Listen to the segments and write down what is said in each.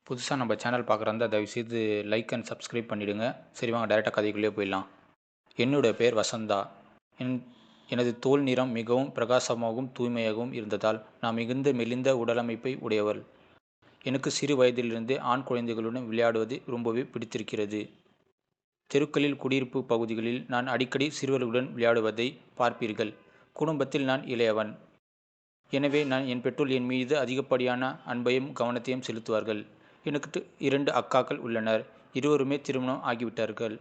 புதுசா நம்ம சேனல் பார்க்குறதா தயவுசெய்து லைக் அண்ட் சப்ஸ்கிரைப் பண்ணிடுங்க. சரி வாங்க டைரக்ட்டா கதைக்குள்ளேயே போயிடலாம். என்னுடைய பெயர் வசந்தா. என் எனது தோல் நிறம் மிகவும் பிரகாசமாகவும், தூய்மையாகவும் இருந்ததால் நான் மிகுந்த மெலிந்த உடலமைப்பை உடையவள். எனக்கு சிறு வயதிலிருந்தே ஆண் குழந்தைகளுடன் விளையாடுவது ரொம்பவே பிடித்திருக்கிறது. தெருக்களில், குடியிருப்பு பகுதிகளில் நான் அடிக்கடி சிறுவர்களுடன் விளையாடுவதை பார்ப்பீர்கள். குடும்பத்தில் நான் இளையவன். எனவே என் பெற்றோர் என் மீது அதிகப்படியான அன்பையும், கவனத்தையும் செலுத்துவார்கள். எனக்கு 2 அக்காக்கள் உள்ளனர். இருவருமே திருமணம் ஆகிவிட்டார்கள்.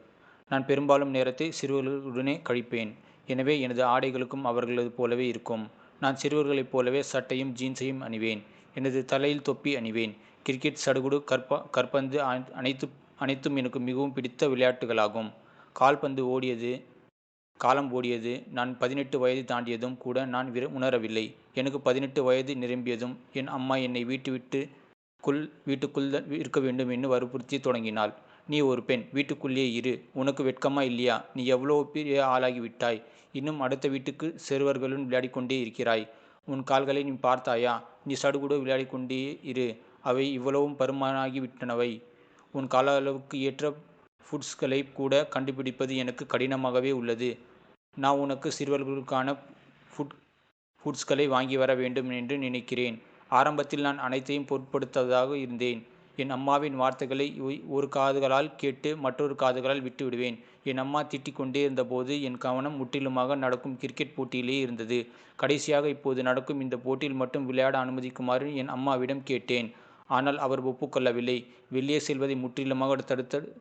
நான் பெரும்பாலும் நேரத்தை சிறுவர்களுடனே கழிப்பேன். எனவே எனது ஆடைகளுக்கும் அவர்களது போலவே இருக்கும். நான் சிறுவர்களைப் போலவே சட்டையும், ஜீன்ஸையும் அணிவேன். எனது தலையில் தொப்பி அணிவேன். கிரிக்கெட், சடுகுடு, கற்பந்து அனைத்தும் எனக்கு மிகவும் பிடித்த விளையாட்டுகளாகும். காலம் ஓடியது. நான் 18 வயது தாண்டியதும் கூட நான் உணரவில்லை. எனக்கு 18 வயது நிரம்பியதும் என் அம்மா என்னை வீட்டுக்குள் இருக்க வேண்டும் என்று வற்புறுத்தத் தொடங்கினாள். "நீ ஒரு பெண். வீட்டுக்குள்ளேயே இரு. உனக்கு வெட்கமா இல்லையா? நீ எவ்வளவு பெரிய ஆளாகிவிட்டாய். இன்னும் அடுத்த வீட்டுக்கு சிறுவர்களுடன் விளையாடிக் கொண்டே இருக்கிறாய். உன் கால்களை நீ பார்த்தாயா? நீ சடுகுடு விளையாடிக் கொண்டே இரு. அவை இவ்வளவும் பருமனாகிவிட்டனவை. உன் கால அளவுக்கு ஏற்ற ஃபுட்ஸ்களைக் கூட கண்டுபிடிப்பது எனக்கு கடினமாகவே உள்ளது. நான் உனக்கு சிறுவர்களுக்கான ஃபுட்ஸ்களை வாங்கி வர வேண்டும் என்று நினைக்கிறேன்." ஆரம்பத்தில் நான் அனைத்தையும் பொருட்படுத்தாததாக இருந்தேன். என் அம்மாவின் வார்த்தைகளை ஒரு காதுகளால் கேட்டு மற்றொரு காதுகளால் விட்டுவிடுவேன். என் அம்மா திட்டிக் கொண்டே இருந்தபோது என் கவனம் முற்றிலுமாக நடக்கும் கிரிக்கெட் போட்டியிலேயே இருந்தது. கடைசியாக இப்போது நடக்கும் இந்த போட்டியில் மட்டும் விளையாட அனுமதிக்குமாறு என் அம்மாவிடம் கேட்டேன். ஆனால் அவர் ஒப்புக்கொள்ளவில்லை. வெளியே செல்வதை முற்றிலுமாக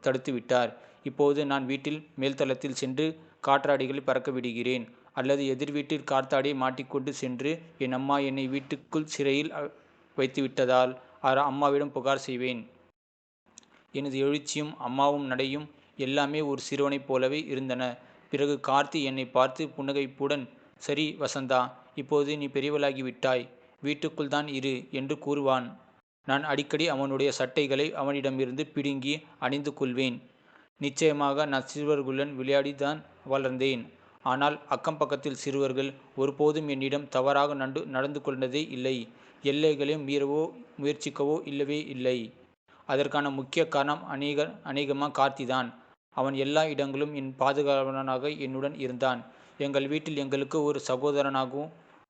தடுத்துவிட்டார். இப்போது நான் வீட்டில் மேல்தளத்தில் சென்று காற்றாடிகளை பறக்க விடுகிறேன். அல்லது எதிர் வீட்டில் காற்றாடியை மாட்டிக்கொண்டு சென்று என் அம்மா என்னை வீட்டுக்குள் சிறையில் வைத்துவிட்டதால் அம்மாவிடம் புகார் செய்வேன். எனது எழுச்சியும் அம்மாவும் நடையும் எல்லாமே ஒரு சிறுவனைப் போலவே இருந்தன. பிறகு கார்த்தி என்னை பார்த்து புன்னகைப்புடன், "சரி வசந்தா, இப்போது நீ பெரியவளாகிவிட்டாய். வீட்டுக்குள் தான் இரு" என்று கூறுவான். நான் அடிக்கடி அவனுடைய சட்டைகளை அவனிடமிருந்து பிடுங்கி அணிந்து கொள்வேன். நிச்சயமாக நான் சிறுவர்களுடன் விளையாடிதான் வளர்ந்தேன். ஆனால் அக்கம் பக்கத்தில் சிறுவர்கள் ஒருபோதும் என்னிடம் தவறாக நடந்து கொண்டதே இல்லை. எல்லைகளையும் மீறவோ முயற்சிக்கவோ இல்லவே இல்லை. அதற்கான முக்கிய காரணம் அநேகமாக கார்த்திதான். அவன் எல்லா இடங்களும் என் பாதுகாவலனாக என்னுடன் இருந்தான். எங்கள் வீட்டில் எங்களுக்கு ஒரு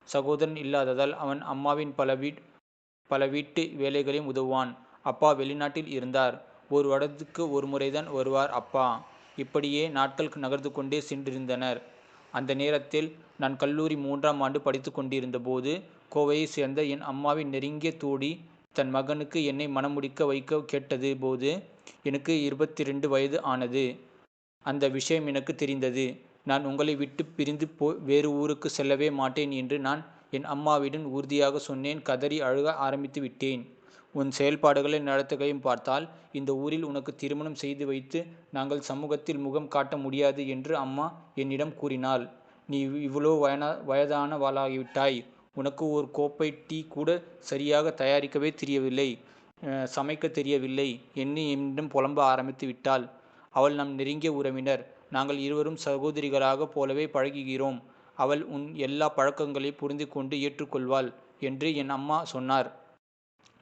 சகோதரன் இல்லாததால் அவன் அம்மாவின் பல வீட்டு வேலைகளையும் உதவுவான். அப்பா வெளிநாட்டில் இருந்தார். ஒரு வருடத்துக்கு ஒரு முறைதான் வருவார் அப்பா. இப்படியே நாட்கள் நகர்ந்து கொண்டே சென்றிருந்தனர். அந்த நேரத்தில் நான் கல்லூரி 3ஆம் ஆண்டு படித்துக் கொண்டிருந்த போது, கோவையைச் சேர்ந்த என் அம்மாவின் நெருங்கிய தோழி தன் மகனுக்கு என்னை மணமுடிக்க வைக்க கேட்டது போது எனக்கு 22 வயது ஆனது. அந்த விஷயம் எனக்கு தெரிந்தது. "நான் உங்களை விட்டு பிரிந்து வேறு ஊருக்கு செல்லவே மாட்டேன்" என்று நான் என் அம்மாவிடம் உறுதியாக சொன்னேன். கதறி அழுக ஆரம்பித்து விட்டேன். "உன் செயல்பாடுகளை நடத்தைகளையும் பார்த்தால் இந்த ஊரில் உனக்கு திருமணம் செய்து வைத்து நாங்கள் சமூகத்தில் முகம் காட்ட முடியாது" என்று அம்மா என்னிடம் கூறினாள். "நீ இவ்வளோ வயதானவளாகிவிட்டாய். உனக்கு ஒரு கோப்பை டீ கூட சரியாக தயாரிக்கவே தெரியவில்லை. சமைக்கத் தெரியவில்லை" என்று என்னிடம் புலம்ப ஆரம்பித்து விட்டாள். "அவள் நம் நெருங்கிய உறவினர். நாங்கள் இருவரும் சகோதரிகளாகப் போலவே பழகுகிறோம். அவள் உன் எல்லா பழக்கங்களையும் புரிந்து கொண்டு ஏற்றுக்கொள்வாள்" என்று என் அம்மா சொன்னார்.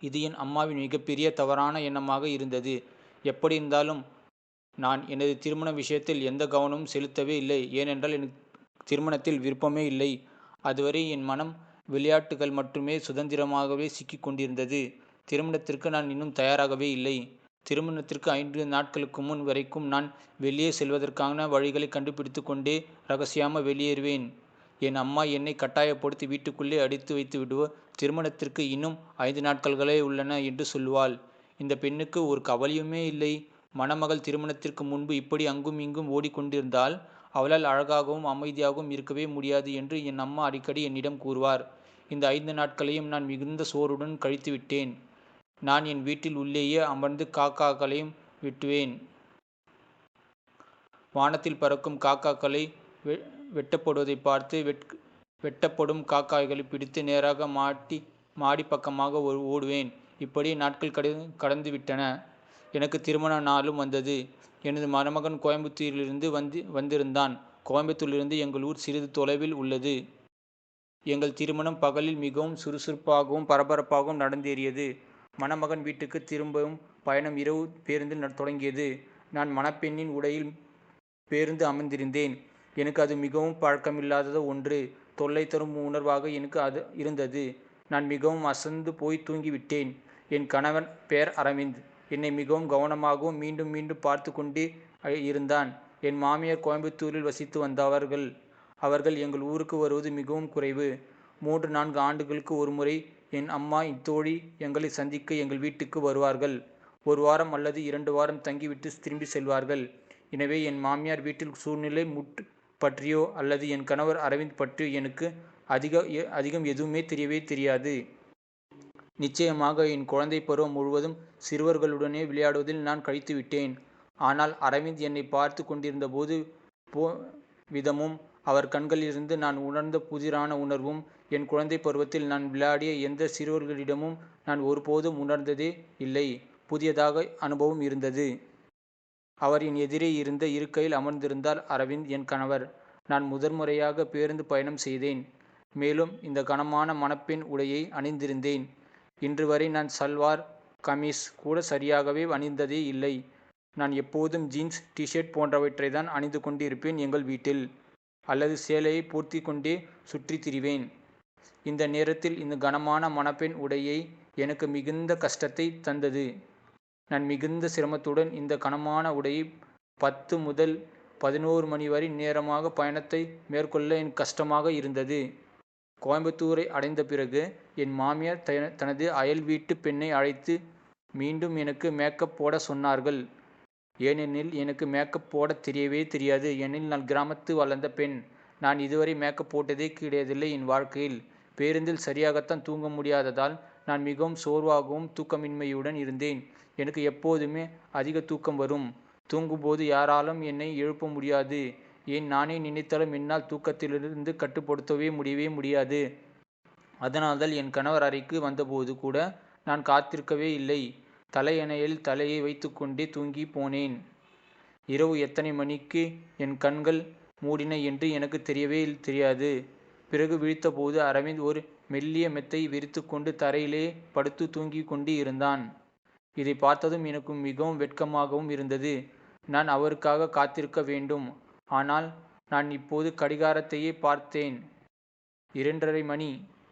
இது என் அம்மாவின் மிகப்பெரிய தவறான எண்ணமாக இருந்தது. எப்படியிருந்தாலும் நான் எனது திருமண விஷயத்தில் எந்த கவனமும் செலுத்தவே இல்லை. ஏனென்றால் எனக்கு திருமணத்தில் விருப்பமே இல்லை. அதுவரை என் மனம் விளையாட்டுகள் மட்டுமே சுதந்திரமாகவே சிக்கிக் கொண்டிருந்தது. திருமணத்திற்கு நான் இன்னும் தயாராகவே இல்லை. திருமணத்திற்கு 5 நாட்களுக்கு முன் வரைக்கும் நான் வெளியே செல்வதற்கான வழிகளை கண்டுபிடித்து கொண்டே ரகசியமாக வெளியேறுவேன். என் அம்மா என்னை கட்டாயப்படுத்தி வீட்டுக்குள்ளே அடைத்து வைத்து திருமணத்திற்கு இன்னும் 5 நாட்களே உள்ளன என்று சொல்லுவாள். இந்த பெண்ணுக்கு ஒரு கவலையுமே இல்லை. மணமகள் திருமணத்திற்கு முன்பு இப்படி அங்கும் இங்கும் ஓடிக்கொண்டிருந்தால் அவளால் அழகாகவும் அமைதியாகவும் இருக்கவே முடியாது என்று என் அம்மா அடிக்கடி என்னிடம் கூறுவார். இந்த 5 நாட்களையும் நான் மிகுந்த சோர்வுடன் கழித்துவிட்டேன். நான் என் வீட்டில் உள்ளேயே அமர்ந்து காக்காக்களையும் விட்டுவேன். வானத்தில் பறக்கும் காக்காக்களை வெட்டப்படுவதைப் பார்த்து வெட்டப்படும் காக்காய்களை பிடித்து நேராக மாடி பக்கமாக ஓடுவேன். இப்படி நாட்கள் கடந்துவிட்டன. எனக்கு திருமண நாளும் வந்தது. எனது மணமகன் கோயம்புத்தூரிலிருந்து வந்திருந்தான். கோயம்புத்தூரிலிருந்து எங்கள் ஊர் சிறிது தொலைவில் உள்ளது. எங்கள் திருமணம் பகலில் மிகவும் சுறுசுறுப்பாகவும் பரபரப்பாகவும் நடந்தேறியது. மணமகன் வீட்டுக்கு திரும்பவும் பயணம் இரவு பேருந்தில் தொடங்கியது. நான் மணப்பெண்ணின் உடையில் பேருந்து அமர்ந்திருந்தேன். எனக்கு அது மிகவும் பழக்கமில்லாத ஒன்று. தொல்லை தரும் உணர்வாக எனக்கு அது இருந்தது. நான் மிகவும் அசந்து போய் தூங்கிவிட்டேன். என் கணவன் பெயர் அரவிந்த். என்னை மிகவும் கவனமாகவும் மீண்டும் மீண்டும் பார்த்து கொண்டே இருந்தான். என் மாமியார் கோயம்புத்தூரில் வசித்து வந்தவர்கள். அவர்கள் எங்கள் ஊருக்கு வருவது மிகவும் குறைவு. 3-4 ஆண்டுகளுக்கு ஒருமுறை என் அம்மா தோழி எங்களை சந்திக்க எங்கள் வீட்டுக்கு வருவார்கள். 1 வாரம் அல்லது 2 வாரம் தங்கிவிட்டு திரும்பி செல்வார்கள். எனவே என் மாமியார் வீட்டில் சூழ்நிலை பற்றியோ அல்லது என் கணவர் அரவிந்த் பற்றியோ எனக்கு அதிகம் எதுவுமே தெரியாது. நிச்சயமாக என் குழந்தை பருவம் முழுவதும் சிறுவர்களுடனே விளையாடுவதில் நான் கழித்துவிட்டேன். ஆனால் அரவிந்த் என்னை பார்த்து கொண்டிருந்த விதமும் அவர் கண்களிலிருந்து நான் உணர்ந்த புதிரான உணர்வும் என் குழந்தை பருவத்தில் நான் விளையாடிய எந்த சிறுவர்களிடமும் நான் ஒருபோதும் உணர்ந்ததே இல்லை. புதியதாக அனுபவம் இருந்தது. அவர் என் எதிரே இருந்த இருக்கையில் அமர்ந்திருந்தார் அரவிந்த் என் கணவர். நான் முதன்முறையாக பேருந்து பயணம் செய்தேன். மேலும் இந்த கனமான மணப்பெண் உடையை அணிந்திருந்தேன். இன்று வரை நான் சல்வார் கமீஸ் கூட சரியாகவே அணிந்ததே இல்லை. நான் எப்போதும் ஜீன்ஸ், டிஷர்ட் போன்றவற்றை தான் அணிந்து கொண்டிருப்பேன் எங்கள் வீட்டில். அல்லது சேலையை போர்த்தி கொண்டே சுற்றி திரிவேன். இந்த நேரத்தில் இந்த கனமான மணப்பெண் உடையை எனக்கு மிகுந்த கஷ்டத்தை தந்தது. நான் மிகுந்த சிரமத்துடன் இந்த கனமான உடையை 10 முதல் 11 மணி வரை நேரமாக பயணத்தை மேற்கொள்ள எனக்கு கஷ்டமாக இருந்தது. கோயம்புத்தூரை அடைந்த பிறகு என் மாமியார் தனது அயல் வீட்டு பெண்ணை அழைத்து மீண்டும் எனக்கு மேக்கப் போட சொன்னார்கள். ஏனெனில் எனக்கு மேக்கப் போட தெரியவே தெரியாது. ஏனெனில் நான் கிராமத்து வளர்ந்த பெண். நான் இதுவரை மேக்கப் போட்டதே கிடையாதில்லை என் வாழ்க்கையில். பேருந்தில் சரியாகத்தான் தூங்க முடியாததால் நான் மிகவும் சோர்வாகவும் தூக்கமின்மையுடன் இருந்தேன். எனக்கு எப்போதுமே அதிக தூக்கம் வரும். தூங்கும்போது யாராலும் என்னை எழுப்ப முடியாது. ஏன் நானே நினைத்தாலும் என்னால் தூக்கத்திலிருந்து கட்டுப்படுத்தவே முடியாது. அதனால்தான் என் கணவர் அறைக்கு வந்தபோது கூட நான் காத்திருக்கவே இல்லை. தலையணையில் தலையை வைத்துக்கொண்டே தூங்கி போனேன். இரவு எத்தனை மணிக்கு என் கண்கள் மூடின என்று எனக்கு தெரியவே தெரியாது. பிறகு விழித்தபோது அரவிந்த் ஒரு மெல்லிய மெத்தை விரித்து கொண்டு தரையிலே படுத்து தூங்கி கொண்டு இருந்தான். இதை பார்த்ததும் எனக்கு மிகவும் வெட்கமாகவும் இருந்தது. நான் அவருக்காக காத்திருக்க வேண்டும். ஆனால் நான் இப்போது கடிகாரத்தையே பார்த்தேன். 2:30 மணி.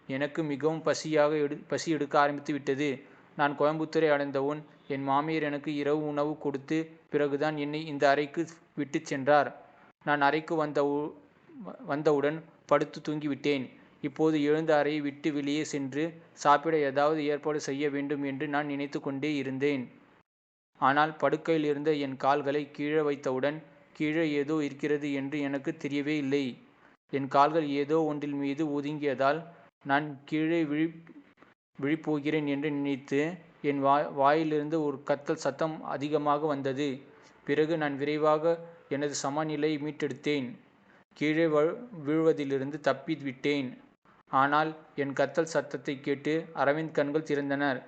எனக்கு மிகவும் பசி எடுக்க ஆரம்பித்து விட்டது. நான் கோயம்புத்தூரை அடைந்தவுடன் என் மாமியார் எனக்கு இரவு உணவு கொடுத்து பிறகுதான் என்னை இந்த அறைக்கு விட்டுச் சென்றார். நான் அறைக்கு வந்தவுடன் படுத்து தூங்கிவிட்டேன். இப்போது எழுந்து அறையை விட்டு வெளியே சென்று சாப்பிட ஏதாவது ஏற்பாடு செய்ய வேண்டும் என்று நான் நினைத்து கொண்டே இருந்தேன். ஆனால் படுக்கையில் இருந்த என் கால்களை கீழே வைத்தவுடன் கீழே ஏதோ இருக்கிறது என்று எனக்கு தெரியவே இல்லை. என் கால்கள் ஏதோ ஒன்றின் மீது ஒதுங்கியதால் நான் கீழே விழிப்போகிறேன் என்று நினைத்து என் வாயிலிருந்து ஒரு கத்தல் சத்தம் அதிகமாக வந்தது. பிறகு நான் விரைவாக எனது சமநிலையை மீட்டெடுத்தேன். கீழே விழுவதிலிருந்து தப்பி விட்டேன். ஆனால் என் கத்தல் சத்தத்தை கேட்டு அரவிந்த் கண்கள் திறந்தனர்.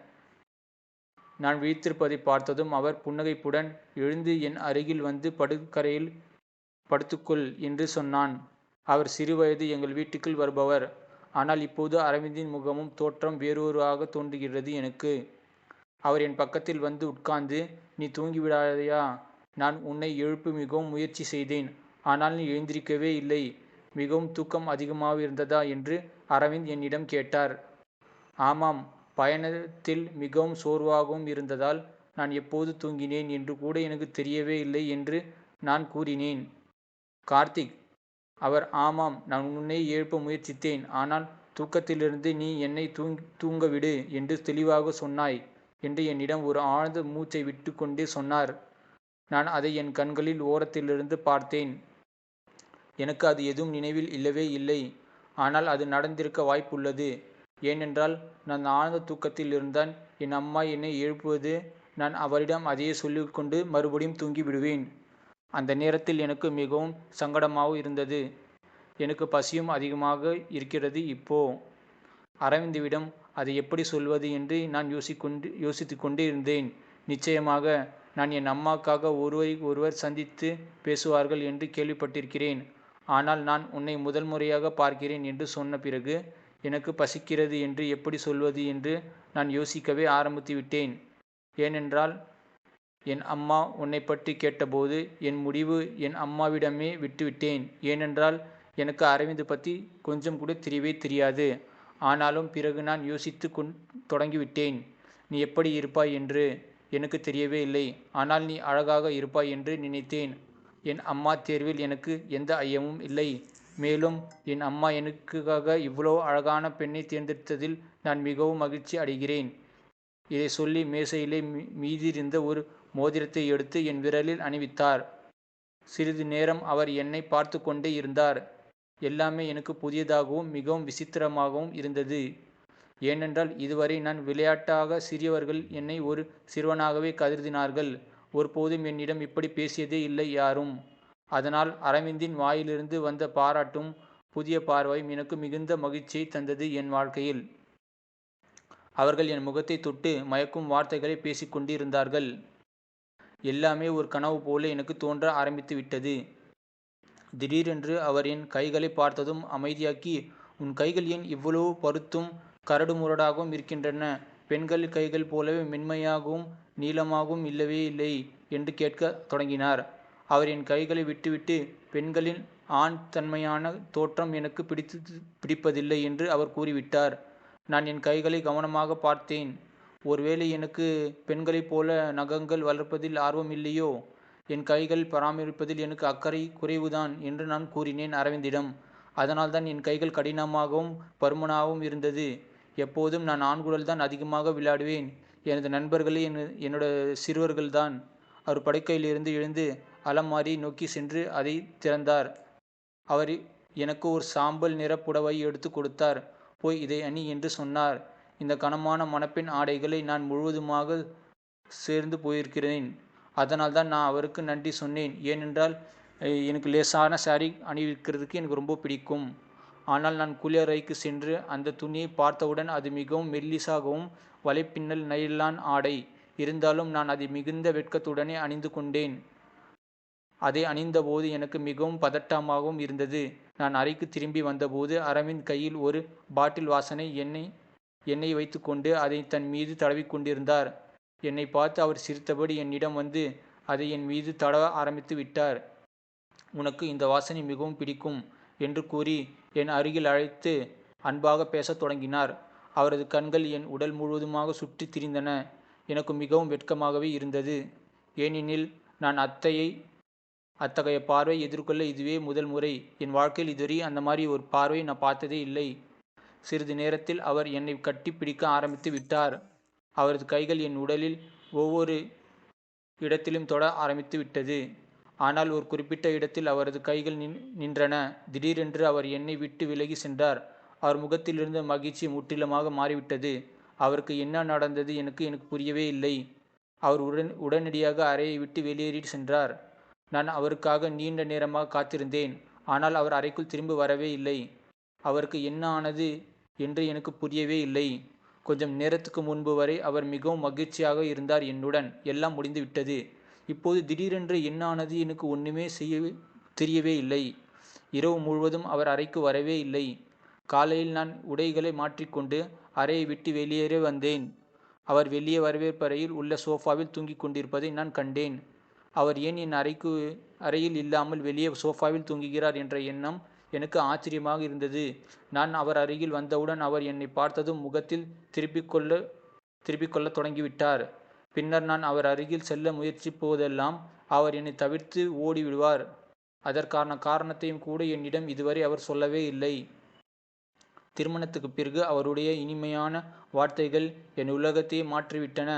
நான் விழித்திருப்பதை பார்த்ததும் அவர் புன்னகைப்புடன் எழுந்து என் அருகில் வந்து படுக்கரையில் படுத்துக்கொள் என்று சொன்னான். அவர் சிறுவயது எங்கள் வீட்டுக்குள் வருபவர். ஆனால் இப்போது அரவிந்தின் முகமும் தோற்றம் வேறொருவாக தோன்றுகிறது எனக்கு. அவர் என் பக்கத்தில் வந்து உட்கார்ந்து, நீ தூங்கிவிடாதையா? நான் உன்னை எழுப்ப மிகவும் முயற்சி செய்தேன். ஆனால் நீ எழுந்திருக்கவே இல்லை. மிகவும் தூக்கம் அதிகமாக இருந்ததா என்று அரவிந்த் என்னிடம் கேட்டார். ஆமாம், பயணத்தில் மிகவும் சோர்வாகவும் இருந்ததால் நான் எப்போது தூங்கினேன் என்று கூட எனக்கு தெரியவே இல்லை என்று நான் கூறினேன். கார்த்திக். அவர் ஆமாம், நான் உன்னை எழுப்ப முயற்சித்தேன். ஆனால் தூக்கத்திலிருந்து நீ என்னை தூங்கவிடு என்று தெளிவாக சொன்னாய் என்று என்னிடம் ஒரு ஆழ்ந்த மூச்சை விட்டு கொண்டே சொன்னார். நான் அதை என் கண்களில் ஓரத்திலிருந்து பார்த்தேன். எனக்கு அது எதுவும் நினைவில் இல்லவே இல்லை. ஆனால் அது நடந்திருக்க வாய்ப்புள்ளது. ஏனென்றால் நான் ஆழ்ந்த தூக்கத்தில் இருந்தால் என் அம்மா என்னை எழுப்புவது, நான் அவரிடம் அதையே சொல்லிக்கொண்டு மறுபடியும் தூங்கி விடுவேன். அந்த நேரத்தில் எனக்கு மிகவும் சங்கடமாகவும் இருந்தது. எனக்கு பசியும் அதிகமாக இருக்கிறது இப்போ. அரவிந்துவிடம் அதை எப்படி சொல்வது என்று நான் யோசித்து கொண்டே இருந்தேன். நிச்சயமாக நான் என் அம்மாவுக்காக ஒருவர் சந்தித்து பேசுவார்கள் என்று கேள்விப்பட்டிருக்கிறேன். ஆனால் நான் உன்னை முதல் முறையாக பார்க்கிறேன் என்று சொன்ன பிறகு எனக்கு பசிக்கிறது என்று எப்படி சொல்வது என்று நான் யோசிக்கவே ஆரம்பித்து விட்டேன். ஏனென்றால் என் அம்மா உன்னை பற்றி கேட்டபோது என் முடிவு என் அம்மாவிடமே விட்டுவிட்டேன். ஏனென்றால் எனக்கு அரவிந்த் பற்றி கொஞ்சம் கூட தெரியவே தெரியாது. ஆனாலும் பிறகு நான் யோசித்து தொடங்கிவிட்டேன். நீ எப்படி இருப்பாய் என்று எனக்கு தெரியவே இல்லை. ஆனால் நீ அழகாக இருப்பாய் என்று நினைத்தேன். என் அம்மா தேர்வில் எனக்கு எந்த ஐயமும் இல்லை. மேலும் என் அம்மா எனக்காக இவ்வளோ அழகான பெண்ணை தேர்ந்தெடுத்ததில் நான் மிகவும் மகிழ்ச்சி அடைகிறேன். இதை சொல்லி மேசையிலே மீதியிருந்த ஒரு மோதிரத்தை எடுத்து என் விரலில் அணிவித்தார். சிறிது நேரம் அவர் என்னை பார்த்து கொண்டே இருந்தார். எல்லாமே எனக்கு புதியதாகவும் மிகவும் விசித்திரமாகவும் இருந்தது. ஏனென்றால் இதுவரை நான் விளையாட்டாக சிறியவர்கள் என்னை ஒரு சிறுவனாகவே கருதினார்கள். ஒருபோதும் என்னிடம் இப்படி பேசியதே இல்லை யாரும். அதனால் அரவிந்தின் வாயிலிருந்து வந்த பாராட்டும் புதிய பார்வையும் எனக்கு மிகுந்த மகிழ்ச்சியை தந்தது என் வாழ்க்கையில். அவர்கள் என் முகத்தை தொட்டு மயக்கும் வார்த்தைகளை பேசிக்கொண்டிருந்தார்கள். எல்லாமே ஒரு கனவு போல எனக்கு தோன்ற ஆரம்பித்து விட்டது. திடீரென்று அவர் என் கைகளை பார்த்ததும் அமைதியாக்கி, உன் கைகள் ஏன் இவ்வளவு பருத்தும் கரடுமுரடாகவும் இருக்கின்றன? பெண்கள் கைகள் போலவே மென்மையாகவும் நீளமாகவும் இல்லவே இல்லை என்று கேட்க தொடங்கினார். அவர் என் கைகளை விட்டுவிட்டு, பெண்களின் ஆண் தன்மையான தோற்றம் எனக்கு பிடிப்பதில்லை என்று அவர் கூறிவிட்டார். நான் என் கைகளை கவனமாக பார்த்தேன். ஒருவேளை எனக்கு பெண்களைப் போல நகங்கள் வளர்ப்பதில் ஆர்வம் இல்லையோ? என் கைகள் பராமரிப்பதில் எனக்கு அக்கறை குறைவுதான் என்று நான் கூறினேன் அரவிந்திடம். அதனால்தான் என் கைகள் கடினமாகவும் பருமனாகவும் இருந்தது. எப்போதும் நான் ஆண்குழல் தான் அதிகமாக விளையாடுவேன். எனது நண்பர்களே என்னோட சிறுவர்கள்தான். அவர் படுக்கையிலிருந்து எழுந்து அலமாரி நோக்கி சென்று அதை திறந்தார். அவர் எனக்கு ஒரு சாம்பல் நிற புடவை எடுத்து கொடுத்தார். போய் இதை அணி என்று சொன்னார். இந்த கனமான மணப்பெண் ஆடைகளை நான் முழுவதுமாக சேர்ந்து போயிருக்கிறேன். அதனால்தான் நான் அவருக்கு நன்றி சொன்னேன். ஏனென்றால் எனக்கு லேசான சாரி அணிவிக்கிறதுக்கு எனக்கு ரொம்ப பிடிக்கும். ஆனால் நான் குளியலறைக்கு சென்று அந்த துணியை பார்த்தவுடன் அது மிகவும் மெல்லிசாகவும் வலைப்பின்னல் நைலான் ஆடை. இருந்தாலும் நான் அதை மிகுந்த வெட்கத்துடனே அணிந்து கொண்டேன். அதை அணிந்தபோது எனக்கு மிகவும் பதட்டமாகவும் இருந்தது. நான் அறைக்கு திரும்பி வந்தபோது அரவிந்த் கையில் ஒரு பாட்டில் வாசனை எண்ணெய் வைத்துக்கொண்டு அதை தன் மீது தடவிக்கொண்டிருந்தார். என்னை பார்த்து அவர் சிரித்தபடி என்னிடம் வந்து அதை என் மீது தடவ ஆரம்பித்து விட்டார். உனக்கு இந்த வாசனை மிகவும் பிடிக்கும் என்று கூறி என் அருகில் அழைத்து அன்பாக பேசத் தொடங்கினார். அவரது கண்கள் என் உடல் முழுவதுமாக சுற்றி திரிந்தன. எனக்கு மிகவும் வெட்கமாகவே இருந்தது. ஏனெனில் நான் அத்தகைய பார்வை எதிர்கொள்ள இதுவே முதல் முறை. என் வாழ்க்கையில் இதுவரை அந்த மாதிரி ஒரு பார்வை நான் பார்த்ததே இல்லை. சிறிது நேரத்தில் அவர் என்னை கட்டி பிடிக்க ஆரம்பித்து விட்டார். அவரது கைகள் என் உடலில் ஒவ்வொரு இடத்திலும் தொட ஆரம்பித்து விட்டது. ஆனால் ஒரு குறிப்பிட்ட இடத்தில் அவரது கைகள் நின்றன. திடீரென்று அவர் என்னை விட்டு விலகி சென்றார். அவர் முகத்திலிருந்த மகிழ்ச்சி முற்றிலுமாக மாறிவிட்டது. அவருக்கு என்ன நடந்தது எனக்கு புரியவே இல்லை. அவர் உடனடியாக அறையை விட்டு வெளியேறி சென்றார். நான் அவருக்காக நீண்ட நேரமாக காத்திருந்தேன். ஆனால் அவர் அறைக்குள் திரும்ப வரவே இல்லை. அவருக்கு என்ன ஆனது என்று எனக்கு புரியவே இல்லை. கொஞ்சம் நேரத்துக்கு முன்பு வரை அவர் மிகவும் மகிழ்ச்சியாக இருந்தார் என்னுடன். எல்லாம் முடிந்து விட்டது. இப்போது திடீரென்று என்ன ஆனது எனக்கு ஒன்றுமே தெரியவே இல்லை. இரவு முழுவதும் அவர் அறைக்கு வரவே இல்லை. காலையில் நான் உடைகளை மாற்றிக்கொண்டு அறையை விட்டு வெளியேற வந்தேன். அவர் வெளியே வரவேற்பறையில் உள்ள சோஃபாவில் தூங்கிக் கொண்டிருப்பதை நான் கண்டேன். அவர் ஏன் என் அறையில் இல்லாமல் வெளியே சோஃபாவில் தூங்குகிறார் என்ற எண்ணம் எனக்கு ஆச்சரியமாக இருந்தது. நான் அவர் அருகில் வந்தவுடன் அவர் என்னை பார்த்ததும் முகத்தில் திருப்பிக் கொள்ள தொடங்கிவிட்டார். பின்னர் நான் அவர் அருகில் செல்ல முயற்சிப்போதெல்லாம் அவர் என்னை தவிர்த்து ஓடிவிடுவார். அதற்கான காரணத்தையும் கூட என்னிடம் இதுவரை அவர் சொல்லவே இல்லை. திருமணத்துக்கு பிறகு அவருடைய இனிமையான வார்த்தைகள் என் உலகத்தையே மாற்றிவிட்டன.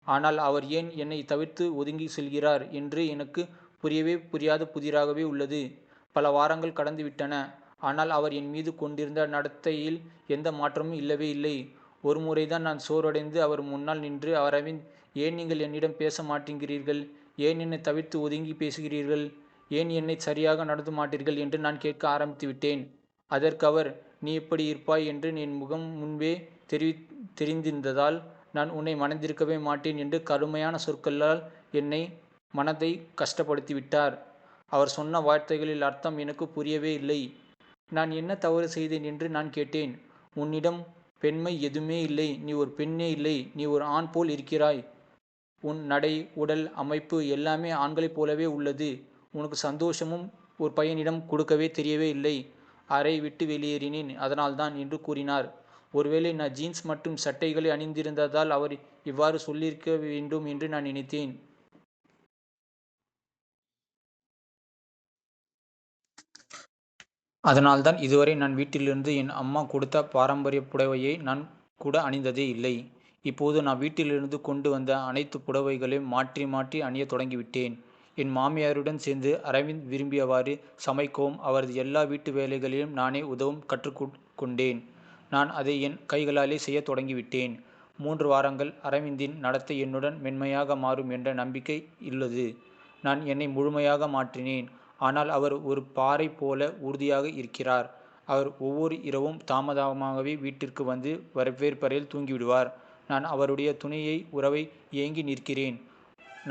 ஆனால் அவர் ஏன் என்னை தவிர்த்து ஒதுங்கி செல்கிறார் என்று எனக்கு புரியாத புதிராகவே உள்ளது. பல வாரங்கள் கடந்து விட்டன. ஆனால் அவர் என் மீது கொண்டிருந்த நடத்தையில் எந்த மாற்றமும் இல்லவே இல்லை. ஒரு முறைதான் நான் சோர்வடைந்து அவர் முன்னால் நின்று, அரவிந்த், ஏன் நீங்கள் என்னிடம் பேச மாட்டேங்கிறீர்கள்? ஏன் என்னை தவிர்த்து ஒதுங்கி பேசுகிறீர்கள்? ஏன் என்னை சரியாக நடத்த மாட்டீர்கள் என்று நான் கேட்க ஆரம்பித்து விட்டேன். அதற்கு அவர், நீ எப்படி இருப்பாய் என்று என் முகம் முன்பே தெரிந்திருந்ததால் நான் உன்னை மணந்திருக்கவே மாட்டேன் என்று கடுமையான சொற்களால் என்னை மனதை கஷ்டப்படுத்தி விட்டார். அவர் சொன்ன வார்த்தைகளில் அர்த்தம் எனக்கு புரியவே இல்லை. நான் என்ன தவறு செய்தேன் என்று நான் கேட்டேன். உன்னிடம் பெண்மை எதுவுமே இல்லை. நீ ஒரு பெண்ணே இல்லை. நீ ஒரு ஆண் போல் இருக்கிறாய். உன் நடை, உடல் அமைப்பு எல்லாமே ஆண்களைப் போலவே உள்ளது. உனக்கு சந்தோஷமும் ஒரு பையனிடம் கொடுக்கவே தெரியவே இல்லை. அறை விட்டு வெளியேறினேன். அதனால்தான் என்று கூறினார். ஒருவேளை நான் ஜீன்ஸ் மற்றும் சட்டைகளை அணிந்திருந்ததால் அவர் இவ்வாறு சொல்லியிருக்க வேண்டும் என்று நான் நினைத்தேன். அதனால்தான் இதுவரை நான் வீட்டிலிருந்து என் அம்மா கொடுத்த பாரம்பரிய புடவையை நான் கூட அணிந்ததே இல்லை. இப்போது நான் வீட்டிலிருந்து கொண்டு வந்த அனைத்து புடவைகளையும் மாற்றி மாற்றி அணியத் தொடங்கிவிட்டேன். என் மாமியாருடன் சேர்ந்து அரவிந்த் விரும்பியவாறு சமைக்கவும் அவரது எல்லா வீட்டு வேலைகளிலும் நானே உதவும் கற்றுக்கொண்டேன். நான் அதை என் கைகளாலே செய்யத் தொடங்கிவிட்டேன். 3 வாரங்கள் அரவிந்தின் நடத்தை என்னுடன் மென்மையாக மாறும் என்ற நம்பிக்கை உள்ளது. நான் என்னை முழுமையாக மாற்றினேன். ஆனால் அவர் ஒரு பாறை போல உறுதியாக இருக்கிறார். அவர் ஒவ்வொரு இரவும் தாமதமாகவே வீட்டிற்கு வந்து வெவ்வேறு தூங்கிவிடுவார். நான் அவருடைய துணையை உறவை ஏங்கி நிற்கிறேன்.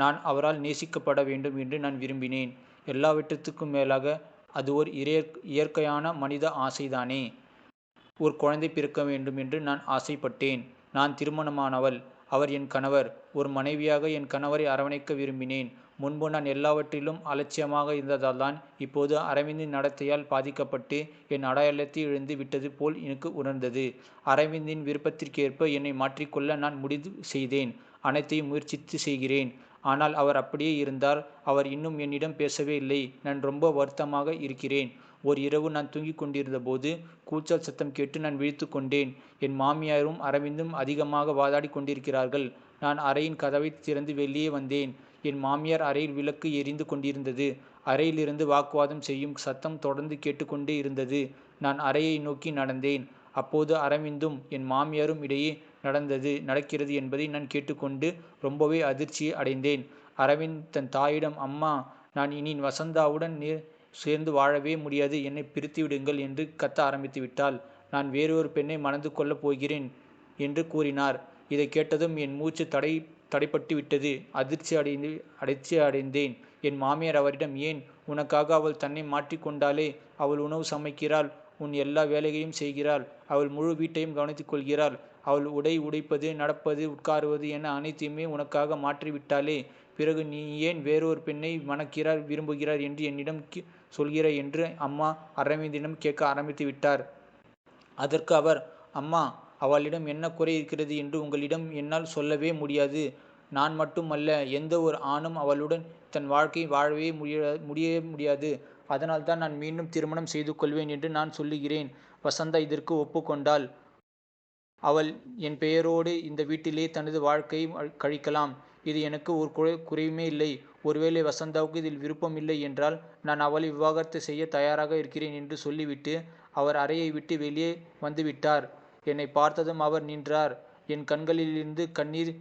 நான் அவரால் நேசிக்கப்பட வேண்டும் என்று நான் விரும்பினேன். எல்லாவற்றிற்கும் மேலாக அது ஒரு இயற்கையான மனித ஆசைதானே. ஒரு குழந்தை பிறக்க வேண்டும் என்று நான் ஆசைப்பட்டேன். நான் திருமணமானவள். அவர் என் கணவர். ஒரு மனைவியாக என் கணவரை அரவணைக்க விரும்பினேன். முன்பு நான் எல்லாவற்றிலும் அலட்சியமாக இருந்ததால்தான் இப்போது அரவிந்தின் நடத்தையால் பாதிக்கப்பட்டு என் அடையாளத்தை இழந்து விட்டது போல் எனக்கு உணர்ந்தது. அரவிந்தின் விருப்பத்திற்கேற்ப என்னை மாற்றிக்கொள்ள நான் முடிவு செய்தேன். அனைத்தையும் முயற்சித்து செய்கிறேன். ஆனால் அவர் அப்படியே இருந்தார். அவர் இன்னும் என்னிடம் பேசவே இல்லை. நான் ரொம்ப வருத்தமாக இருக்கிறேன். ஒரு இரவு நான் தூங்கிக் கொண்டிருந்தபோது கூச்சல் சத்தம் கேட்டு நான் விழித்து கொண்டேன். என் மாமியாரும் அரவிந்தும் அதிகமாக வாதாடி கொண்டிருக்கிறார்கள். நான் அறையின் கதவை திறந்து வெளியே வந்தேன். என் மாமியார் அறையில் விளக்கு எரிந்து கொண்டிருந்தது. அறையிலிருந்து வாக்குவாதம் செய்யும் சத்தம் தொடர்ந்து கேட்டுக்கொண்டே இருந்தது. நான் அறையை நோக்கி நடந்தேன். அப்போது அரவிந்தும் என் மாமியாரும் இடையே நடக்கிறது என்பதை நான் கேட்டுக்கொண்டு ரொம்பவே அதிர்ச்சி அடைந்தேன். அரவிந்த் தன் தாயிடம், அம்மா, நான் இனி வசந்தாவுடன் சேர்ந்து வாழவே முடியாது. என்னை பிரித்துவிடுங்கள் என்று கத்த ஆரம்பித்து விட்டாள். நான் வேறொரு பெண்ணை மணந்து கொள்ளப் போகிறேன் என்று கூறினார். இதை கேட்டதும் என் மூச்சு தடைப்பட்டு விட்டது. அதிர்ச்சி அடைந்தேன். என் மாமியார் அவரிடம், ஏன்? உனக்காக அவள் தன்னை மாற்றிக்கொண்டாளே. அவள் உணவு சமைக்கிறாள். உன் எல்லா வேலைகளையும் செய்கிறாள். அவள் முழு வீட்டையும் கவனித்துக் கொள்கிறாள். அவள் உடை உடைப்பது, நடப்பது, உட்காருவது என அனைத்தையுமே உனக்காக மாற்றிவிட்டாளே. பிறகு நீ ஏன் வேறொரு பெண்ணை விரும்புகிறார் என்று என்னிடம் சொல்கிறாய் என்று அம்மா அரவிந்திடம் கேட்க ஆரம்பித்து விட்டார். அதற்கு அவர், அம்மா, அவளிடம் என்ன குறை இருக்கிறது என்று உங்களிடம் என்னால் சொல்லவே முடியாது. நான் மட்டுமல்ல, எந்த ஒரு ஆணும் அவளுடன் தன் வாழ்க்கையை வாழவே முடியாது. அதனால்தான் நான் மீண்டும் திருமணம் செய்து கொள்வேன் என்று நான் சொல்லுகிறேன். வசந்தா இதற்கு ஒப்புக்கொண்டாள். அவள் என் பெயரோடு இந்த வீட்டிலே தனது வாழ்க்கையை கழிக்கலாம். இது எனக்கு ஒரு குறையுமே இல்லை. ஒருவேளை வசந்தாவுக்கு இதில் விருப்பம் இல்லை என்றால் நான் அவளை விவாகரத்து செய்ய தயாராக இருக்கிறேன் என்று சொல்லிவிட்டு அவர் அறையை விட்டு வெளியே வந்துவிட்டார். என்னை பார்த்ததும் அவர் நின்றார். என் கண்களிலிருந்து கண்ணீர்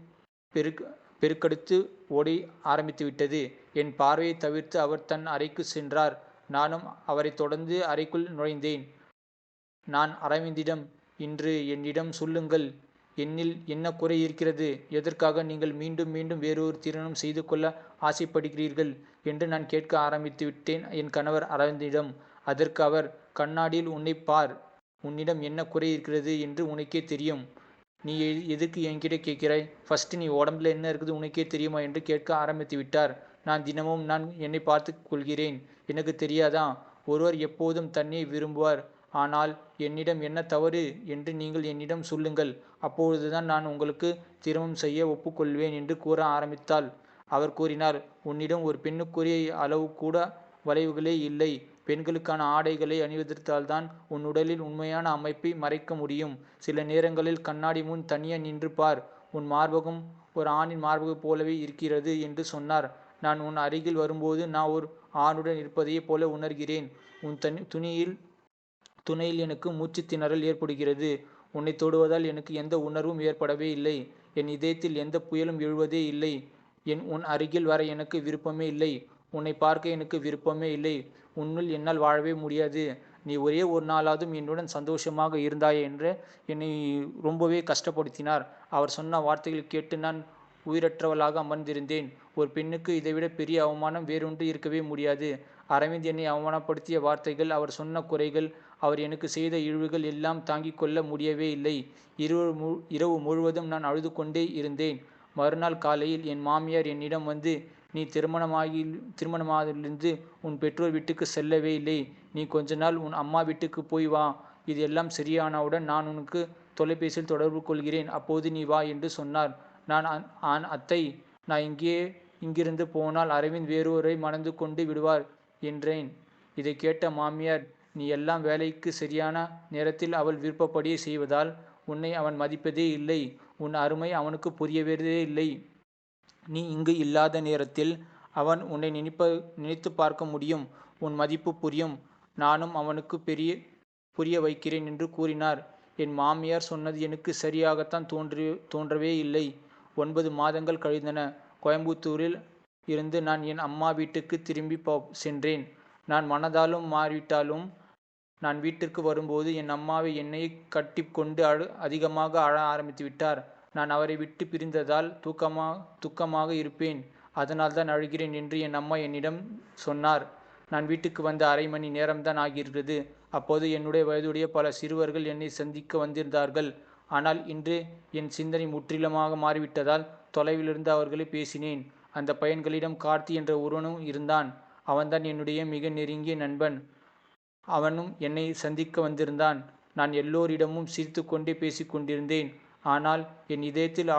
பெருக்கெடுத்து ஓடி ஆரம்பித்துவிட்டது. என் பார்வையை தவிர்த்து அவர் தன் அறைக்கு சென்றார். நானும் அவரை தொடர்ந்து அறைக்குள் நுழைந்தேன். நான் அரவிந்திடம், இன்று என்னிடம் சொல்லுங்கள். என்னில் என்ன குறை இருக்கிறது? எதற்காக நீங்கள் மீண்டும் மீண்டும் வேறொரு திருமணம் செய்து கொள்ள ஆசைப்படுகிறீர்கள் என்று நான் கேட்க ஆரம்பித்து விட்டேன் என் கணவர் அரவிந்திடம். அதற்கு அவர், கண்ணாடியில் உன்னை பார். உன்னிடம் என்ன குறை இருக்கிறது என்று உனக்கே தெரியும். நீ எதுக்கு என்கிட்ட கேட்கிறாய்? ஃபர்ஸ்ட் நீ உடம்புல என்ன இருக்குது உனக்கே தெரியுமா என்று கேட்க ஆரம்பித்து விட்டார். நான் தினமும் என்னை பார்த்து கொள்கிறேன். எனக்கு தெரியாதா? ஒருவர் எப்போதும் தன்னை விரும்புவார். ஆனால் என்னிடம் என்ன தவறு என்று நீங்கள் என்னிடம் சொல்லுங்கள். அப்பொழுதுதான் நான் உங்களுக்கு திருமணம் செய்ய ஒப்புக்கொள்வேன் என்று கூற ஆரம்பித்தாள். அவர் கூறினார், உன்னிடம் ஒரு பெண்ணுக்குரிய அளவு கூட வளைவுகளே இல்லை. பெண்களுக்கான ஆடைகளை அணிவதற்கால்தான் உன் உடலில் உண்மையான அமைப்பை மறைக்க முடியும். சில நேரங்களில் கண்ணாடி முன் தனியா நின்று பார். உன் மார்பகம் ஒரு ஆணின் மார்பகம் போலவே இருக்கிறது என்று சொன்னார். நான் உன் அருகில் வரும்போது நான் ஒரு ஆணுடன் இருப்பதையே போல உணர்கிறேன். உன் துணையில் எனக்கு மூச்சு திணறல் ஏற்படுகிறது. உன்னை தொடுவதால் எனக்கு எந்த உணர்வும் ஏற்படவே இல்லை. என் இதயத்தில் எந்த புயலும் எழுவதே இல்லை. உன் அருகில் வர எனக்கு விருப்பமே இல்லை. உன்னை பார்க்க எனக்கு விருப்பமே இல்லை. உன்னுள் என்னால் வாழவே முடியாது. நீ ஒரே ஒரு நாளாவதும் என்னுடன் சந்தோஷமாக இருந்தாயே என்று என்னை ரொம்பவே கஷ்டப்படுத்தினார். அவர் சொன்ன வார்த்தைகளை கேட்டு நான் உயிரற்றவளாக அமர்ந்திருந்தேன். ஒரு பெண்ணுக்கு இதைவிட பெரிய அவமானம் வேறொன்று இருக்கவே முடியாது. அரவிந்த் என்னை அவமானப்படுத்திய வார்த்தைகள், அவர் சொன்ன குறைகள் அவர் எனக்கு செய்த இழிவுகள் எல்லாம் தாங்கிக் கொள்ள முடியவே இல்லை. இரவு முழுவதும் நான் அழுது கொண்டே இருந்தேன். மறுநாள் காலையில் என் மாமியார் என்னிடம் வந்து, நீ திருமணமானதிலிருந்து உன் பெற்றோர் வீட்டுக்கு செல்லவே இல்லை. நீ கொஞ்ச நாள் உன் அம்மா வீட்டுக்கு போய் வா. இது எல்லாம் சரியானவுடன் நான் உனக்கு தொலைபேசியில் தொடர்பு கொள்கிறேன். அப்போது நீ வா என்று சொன்னார். நான் அத்தை, நான் இங்கிருந்து போனால் அரவிந்த் வேறொருவரை மணந்து கொண்டு விடுவார் என்றேன். இதை கேட்ட மாமியார், நீ எல்லாம் வேலைக்கு சரியான நேரத்தில் அவள் விருப்பப்படியே செய்வதால் உன்னை அவன் மதிப்பதே இல்லை. உன் அருமை அவனுக்கு புரியவே இல்லை. நீ இங்கு இல்லாத நேரத்தில் அவன் உன்னை நினைத்து பார்க்க முடியும். உன் மதிப்பு புரியும். நானும் அவனுக்கு புரிய வைக்கிறேன் என்று கூறினார். என் மாமியார் சொன்னது எனக்கு சரியாகத்தான் தோன்றவே இல்லை. 9 மாதங்கள் கழிந்தன. கோயம்புத்தூரில் இருந்து நான் என் அம்மா வீட்டுக்கு திரும்பி சென்றேன். நான் மனதாலும் மாறிவிட்டாலும் நான் வீட்டிற்கு வரும்போது என் அம்மாவை என்னை கட்டி கொண்டு அதிகமாக அழ ஆரம்பித்து விட்டார். நான் அவரை விட்டு பிரிந்ததால் துக்கமாக இருப்பேன். அதனால்தான் அழுகிறேன் என்று என் அம்மா என்னிடம் சொன்னார். நான் வீட்டுக்கு வந்த அரை மணி நேரம்தான் ஆகிறது. அப்போது என்னுடைய வயதுடைய பல சிறுவர்கள் என்னை சந்திக்க வந்திருந்தார்கள். ஆனால் இன்று என் சிந்தனை முற்றிலுமாக மாறிவிட்டதால் தொலைவிலிருந்து அவர்களை பேசினேன். அந்த பையன்களிடம் கார்த்தி என்ற ஒருவனும் இருந்தான். அவன்தான் என்னுடைய மிக நெருங்கிய நண்பன். அவனும் என்னை சந்திக்க வந்திருந்தான். நான் எல்லோரிடமும் சிரித்து கொண்டே பேசிக்கொண்டிருந்தேன். ஆனால் என் இதயத்தில்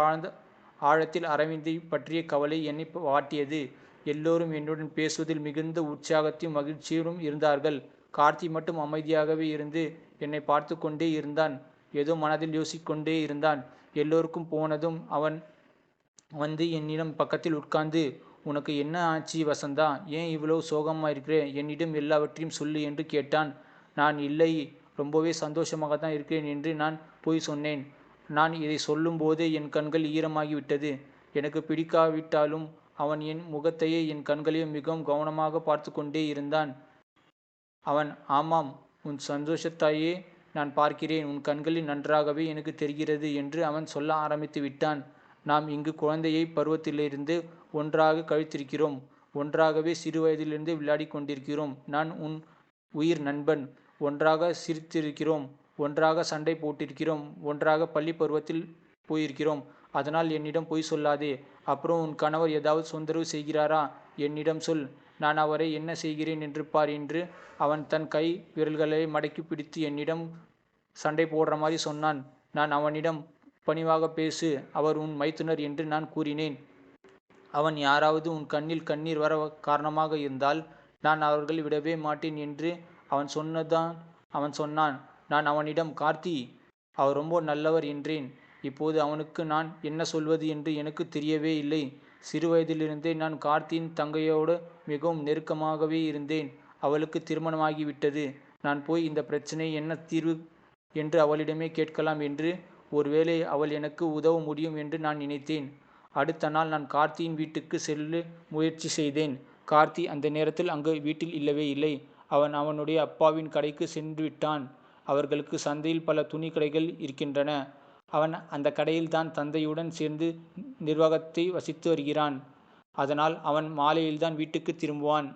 ஆழத்தில் அரவிந்தை பற்றிய கவலை என்னை வாட்டியது. எல்லோரும் என்னுடன் பேசுவதில் மிகுந்த உற்சாகத்தையும் மகிழ்ச்சியும் இருந்தார்கள். கார்த்தி மட்டும் அமைதியாகவே இருந்து என்னை பார்த்து கொண்டே இருந்தான். ஏதோ மனதில் யோசிக்கொண்டே இருந்தான். எல்லோருக்கும் போனதும் அவன் வந்து என்னிடம் பக்கத்தில் உட்கார்ந்து, உனக்கு என்ன ஆச்சு வசந்தா? ஏன் இவ்வளவு சோகமா இருக்கிற? என்னிடம் எல்லாவற்றையும் சொல்லு என்று கேட்டான். நான் இல்லை, ரொம்பவே சந்தோஷமாக தான் இருக்கிறேன் என்று நான் போய் சொன்னேன். நான் இதை சொல்லும் போதே என் கண்கள் ஈரமாகிவிட்டது. எனக்கு பிடிக்காவிட்டாலும் அவன் என் முகத்தையே என் கண்களையும் மிகவும் கவனமாக பார்த்து கொண்டே இருந்தான். அவன், ஆமாம், உன் சந்தோஷத்தையே நான் பார்க்கிறேன். உன் கண்களில் நன்றாகவே எனக்கு தெரிகிறது என்று அவன் சொல்ல ஆரம்பித்து விட்டான். நாம் இங்கு குழந்தையை பருவத்திலிருந்து ஒன்றாக கழித்திருக்கிறோம். ஒன்றாகவே சிறு வயதிலிருந்து விளையாடி கொண்டிருக்கிறோம். நான் உன் உயிர் நண்பன். ஒன்றாக சிரித்திருக்கிறோம். ஒன்றாக சண்டை போட்டிருக்கிறோம். ஒன்றாக பள்ளி பருவத்தில் போயிருக்கிறோம். அதனால் என்னிடம் பொய் சொல்லாதே. அப்புறம் உன் கணவர் ஏதாவது தொந்தரவு செய்கிறாரா? என்னிடம் சொல். நான் அவரை என்ன செய்கிறேன் என்று பார் என்று அவன் தன் கை விரல்களை மடக்கி பிடித்து என்னிடம் சண்டை போடுற மாதிரி சொன்னான். நான் அவனிடம், பணிவாக பேசு, அவர் உன் மைத்துனர் என்று நான் கூறினேன். அவன், யாராவது உன் கண்ணில் கண்ணீர் வர காரணமாக இருந்தால் நான் அவர்களை விடவே மாட்டேன் என்று அவன் சொன்னான். நான் அவனிடம், கார்த்தி, அவர் ரொம்ப நல்லவர் என்றேன். இப்போது அவனுக்கு நான் என்ன சொல்வது என்று எனக்கு தெரியவே இல்லை. சிறு வயதிலிருந்தே நான் கார்த்தியின் தங்கையோடு மிகவும் நெருக்கமாகவே இருந்தேன். அவளுக்கு திருமணமாகிவிட்டது. நான் போய் இந்த பிரச்சனை என்ன தீர்வு என்று அவளிடமே கேட்கலாம் என்று, ஒருவேளை அவள் எனக்கு உதவ முடியும் என்று நான் நினைத்தேன். அடுத்த நாள் நான் கார்த்தியின் வீட்டுக்கு செல்ல முயற்சி செய்தேன். கார்த்தி அந்த நேரத்தில் அங்கு வீட்டில் இல்லவே இல்லை. அவன் அவனுடைய அப்பாவின் கடைக்கு சென்று விட்டான். அவர்களுக்கு சந்தையில் பல துணி கடைகள் இருக்கின்றன. அவன் அந்த கடையில் தான் தந்தையுடன் சேர்ந்து நிர்வாகத்தை வசித்து வருகிறான். அதனால் அவன் மாலையில்தான் வீட்டுக்கு திரும்புவான்.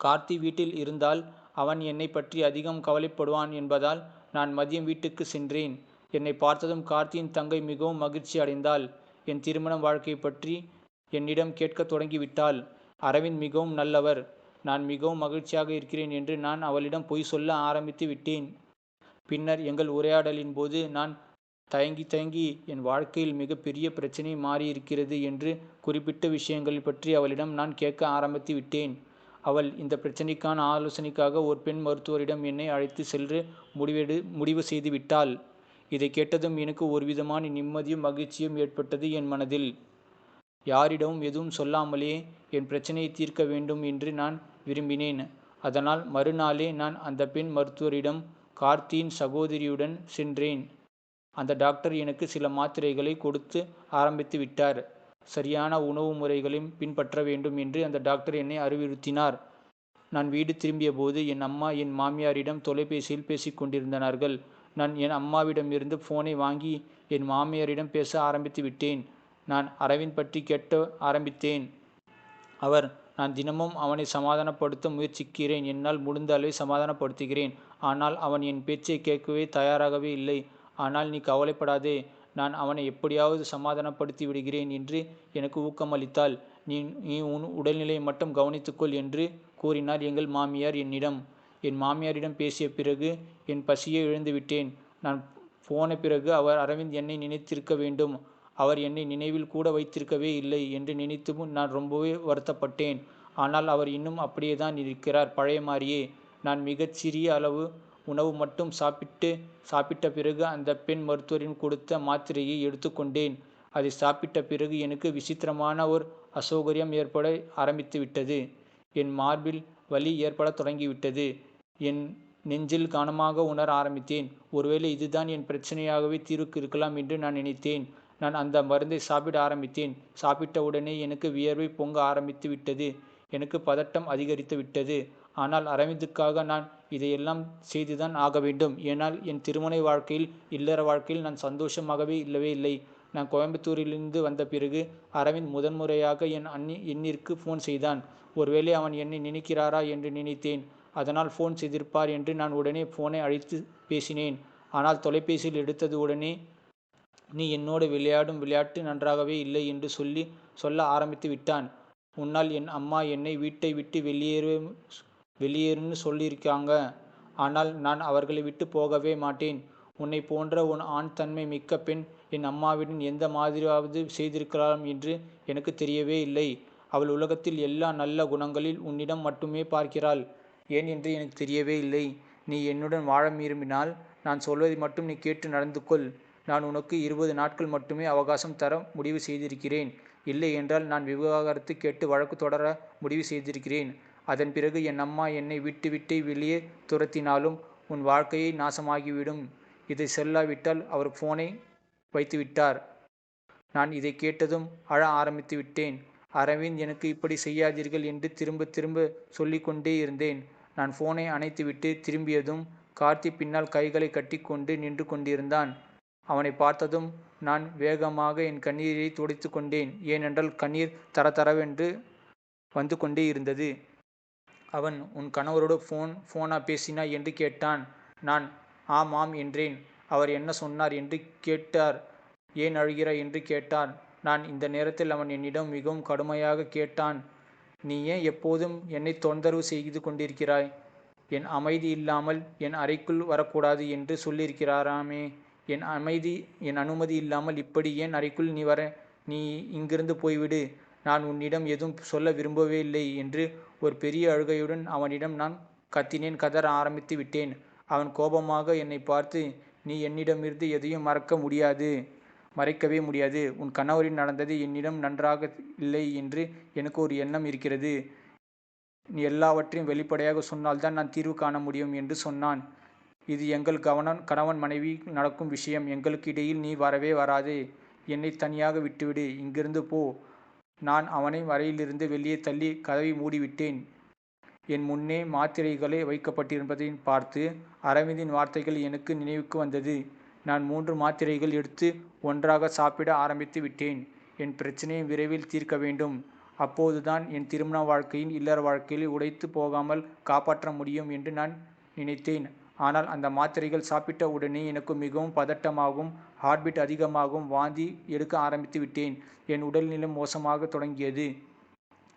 கார்த்தி வீட்டில் இருந்தால் அவன் என்னை பற்றி அதிகம் கவலைப்படுவான் என்பதால் நான் மதியம் வீட்டுக்கு சென்றேன். என்னை பார்த்ததும் கார்த்தியின் தங்கை மிகவும் மகிழ்ச்சி அடைந்தாள். என் திருமண வாழ்க்கை பற்றி என்னிடம் கேட்க தொடங்கிவிட்டாள். அரவிந்த் மிகவும் நல்லவர். நான் மிகவும் மகிழ்ச்சியாக இருக்கிறேன் என்று நான் அவளிடம் பொய் சொல்ல ஆரம்பித்து விட்டேன். பின்னர் எங்கள் உரையாடலின் போது நான் தயங்கி என் வாழ்க்கையில் மிகப்பெரிய பிரச்சனை மாறியிருக்கிறது என்று குறிப்பிட்ட விஷயங்கள் பற்றி அவளிடம் நான் கேட்க ஆரம்பித்து விட்டேன். அவள் இந்த பிரச்சனைக்கான ஆலோசனைக்காக ஒரு பெண் மருத்துவரிடம் என்னை அழைத்து சென்று முடிவு செய்து விட்டாள். இதை கேட்டதும் எனக்கு ஒருவிதமான நிம்மதியும் மகிழ்ச்சியும் ஏற்பட்டது என் மனதில். யாரிடமும் எதுவும் சொல்லாமலே என் பிரச்சனையை தீர்க்க வேண்டும் என்று நான் விரும்பினேன். அதனால் மறுநாளே நான் அந்த பெண் மருத்துவரிடம் கார்த்தியின் சகோதரியுடன் சென்றேன். அந்த டாக்டர் எனக்கு சில மாத்திரைகளை கொடுத்து ஆரம்பித்து விட்டார். சரியான உணவு முறைகளையும் பின்பற்ற வேண்டும் என்று அந்த டாக்டர் என்னை அறிவுறுத்தினார். நான் வீடு திரும்பிய போது என் அம்மா என் மாமியாரிடம் தொலைபேசியில் பேசிக் கொண்டிருந்தார்கள். நான் என் அம்மாவிடமிருந்து போனை வாங்கி என் மாமியாரிடம் பேச ஆரம்பித்து விட்டேன். நான் அரவிந்த் பற்றி கேட்க ஆரம்பித்தேன். அவர், நான் தினமும் அவனை சமாதானப்படுத்த முயற்சிக்கிறேன். என்னால் முடிந்த அளவை சமாதானப்படுத்துகிறேன். ஆனால் அவன் என் பேச்சை கேட்கவே தயாராகவே இல்லை. ஆனால் நீ கவலைப்படாதே, நான் அவனை எப்படியாவது சமாதானப்படுத்தி விடுகிறேன் என்று எனக்கு ஊக்கமளித்தாள். நீ நீ உன் உடல்நிலையை மட்டும் கவனித்துக்கொள் என்று கூறினார் எங்கள் மாமியார் என்னிடம். என் மாமியாரிடம் பேசிய பிறகு என் பசியை இழந்துவிட்டேன். நான் போன பிறகு அவர் அரவிந்த் என்னை நினைத்திருக்க வேண்டும். அவர் என்னை நினைவில் கூட வைத்திருக்கவே இல்லை என்று நினைத்து நான் ரொம்பவே வருத்தப்பட்டேன். ஆனால் அவர் இன்னும் அப்படியே தான் இருக்கிறார், பழைய மாதிரியே. நான் மிகச் சிறிய அளவு உணவு மட்டும் சாப்பிட்ட பிறகு அந்த பெண் மருத்துவரின் கொடுத்த மாத்திரையை எடுத்துக்கொண்டேன். அதை சாப்பிட்ட பிறகு எனக்கு விசித்திரமான ஒரு அசௌகரியம் ஏற்பட ஆரம்பித்து விட்டது. என் மார்பில் வலி ஏற்படத் தொடங்கிவிட்டது. என் நெஞ்சில் கனமாக உணர ஆரம்பித்தேன். ஒருவேளை இதுதான் என் பிரச்சனையாகவே தீர்வுக்கு இருக்கலாம் என்று நான் நினைத்தேன். நான் அந்த மருந்தை சாப்பிட ஆரம்பித்தேன். சாப்பிட்ட உடனே எனக்கு வியர்வை பொங்க ஆரம்பித்து விட்டது. எனக்கு பதட்டம் அதிகரித்து விட்டது. ஆனால் அரவிந்துக்காக நான் இதையெல்லாம் செய்துதான் ஆக வேண்டும். ஏனால் என் திருமண வாழ்க்கையில், இல்லற வாழ்க்கையில் நான் சந்தோஷமாகவே இல்லவே இல்லை. நான் கோயம்புத்தூரிலிருந்து வந்த பிறகு அரவிந்த் முதன்முறையாக என் எண்ணிற்கு ஃபோன் செய்தான். ஒருவேளை அவன் என்னை நினைக்கிறாரா என்று நினைத்தேன். அதனால் ஃபோன் செய்திருப்பார் என்று நான் உடனே ஃபோனை அழைத்து பேசினேன். ஆனால் தொலைபேசியில் எடுத்தது உடனே, நீ என்னோடு விளையாடும் விளையாட்டு நன்றாகவே இல்லை என்று சொல்ல ஆரம்பித்து விட்டான். உன்னால் என் அம்மா என்னை வீட்டை விட்டு வெளியேறுன்னு சொல்லியிருக்காங்க. ஆனால் நான் அவர்களை விட்டு போகவே மாட்டேன். உன்னை போன்ற உன் ஆண் தன்மை மிக்க பெண் என் அம்மாவிடம் எந்த மாதிரியாவது செய்திருக்கலாம் என்று எனக்கு தெரியவே இல்லை. அவள் உலகத்தில் எல்லா நல்ல குணங்களில் உன்னிடம் மட்டுமே பார்க்கிறாள். ஏன் என்று எனக்கு தெரியவே இல்லை. நீ என்னுடன் வாழ விரும்பினால் நான் சொல்வதை மட்டும் நீ கேட்டு நடந்து கொள். நான் உனக்கு 20 நாட்கள் மட்டுமே அவகாசம் தர முடிவு செய்திருக்கிறேன். இல்லை என்றால் நான் விவாகரத்து கேட்டு வழக்கு தொடர முடிவு செய்திருக்கிறேன். அதன் பிறகு என் அம்மா என்னை விட்டு வெளியே துரத்தினாலும் உன் வாழ்க்கையை நாசமாகிவிடும். இதை சொல்லாவிட்டால் அவர் ஃபோனை வைத்துவிட்டார். நான் இதை கேட்டதும் அழ ஆரம்பித்து விட்டேன். அரவிந்த் எனக்கு இப்படி செய்யாதீர்கள் என்று திரும்ப திரும்ப சொல்லிக்கொண்டே இருந்தேன். நான் ஃபோனை அணைத்துவிட்டு திரும்பியதும் கார்த்தி பின்னால் கைகளை கட்டி கொண்டு நின்று கொண்டிருந்தான். அவனை பார்த்ததும் நான் வேகமாக என் கண்ணீரை துடைத்து கொண்டேன். ஏனென்றால் கண்ணீர் தரதரவென்று வந்து கொண்டே இருந்தது. அவன், உன் கணவரோடு ஃபோனா பேசினா என்று கேட்டான். நான் ஆமாம் என்றேன். அவர் என்ன சொன்னார் என்று கேட்டார். ஏன் அழுகிறாய் என்று கேட்டான். நான் இந்த நேரத்தில் அவன் என்னிடம் மிகவும் கடுமையாக கேட்டான். நீ ஏன் எப்போதும் என்னை தொந்தரவு செய்து கொண்டிருக்கிறாய்? என் அமைதி இல்லாமல் என் அறைக்குள் வரக்கூடாது என்று சொல்லியிருக்கிறாராமே. என் அனுமதி இல்லாமல் இப்படி ஏன் அறைக்குள் நீ இங்கிருந்து போய்விடு. நான் உன்னிடம் எதுவும் சொல்ல விரும்பவே இல்லை என்று ஒரு பெரிய அழுகையுடன் அவனிடம் நான் கதற ஆரம்பித்து விட்டேன். அவன் கோபமாக என்னை பார்த்து, நீ என்னிடமிருந்து எதையும் மறைக்கவே முடியாது. உன் கணவரின் நடந்தது என்னிடம் நன்றாக இல்லை என்று எனக்கு ஒரு எண்ணம் இருக்கிறது. நீ எல்லாவற்றையும் வெளிப்படையாக சொன்னால்தான் நான் தீர்வு காண முடியும் என்று சொன்னான். இது எங்கள் கணவன் மனைவி நடக்கும் விஷயம். எங்களுக்கு இடையில் நீ வரவே வராதே. என்னை தனியாக விட்டுவிடு. இங்கிருந்து போ. நான் அவனை அறையிலிருந்து வெளியே தள்ளி கதவை மூடிவிட்டேன். என் முன்னே மாத்திரைகளை வைக்கப்பட்டிருப்பதை பார்த்து அரவிந்தின் வார்த்தைகள் எனக்கு நினைவுக்கு வந்தது. நான் 3 மாத்திரைகள் எடுத்து ஒன்றாக சாப்பிட ஆரம்பித்து விட்டேன். என் பிரச்சனையை விரைவில் தீர்க்க வேண்டும். அப்போதுதான் என் திருமண வாழ்க்கையின், இல்லற வாழ்க்கையில் உடைத்து போகாமல் காப்பாற்ற முடியும் என்று நான் நினைத்தேன். ஆனால் அந்த மாத்திரைகள் சாப்பிட்ட உடனே எனக்கு மிகவும் பதட்டமாகவும், ஹார்ட்பீட் அதிகமாகவும், வாந்தி எடுக்க ஆரம்பித்து விட்டேன். என் உடல்நிலை மோசமாக தொடங்கியது.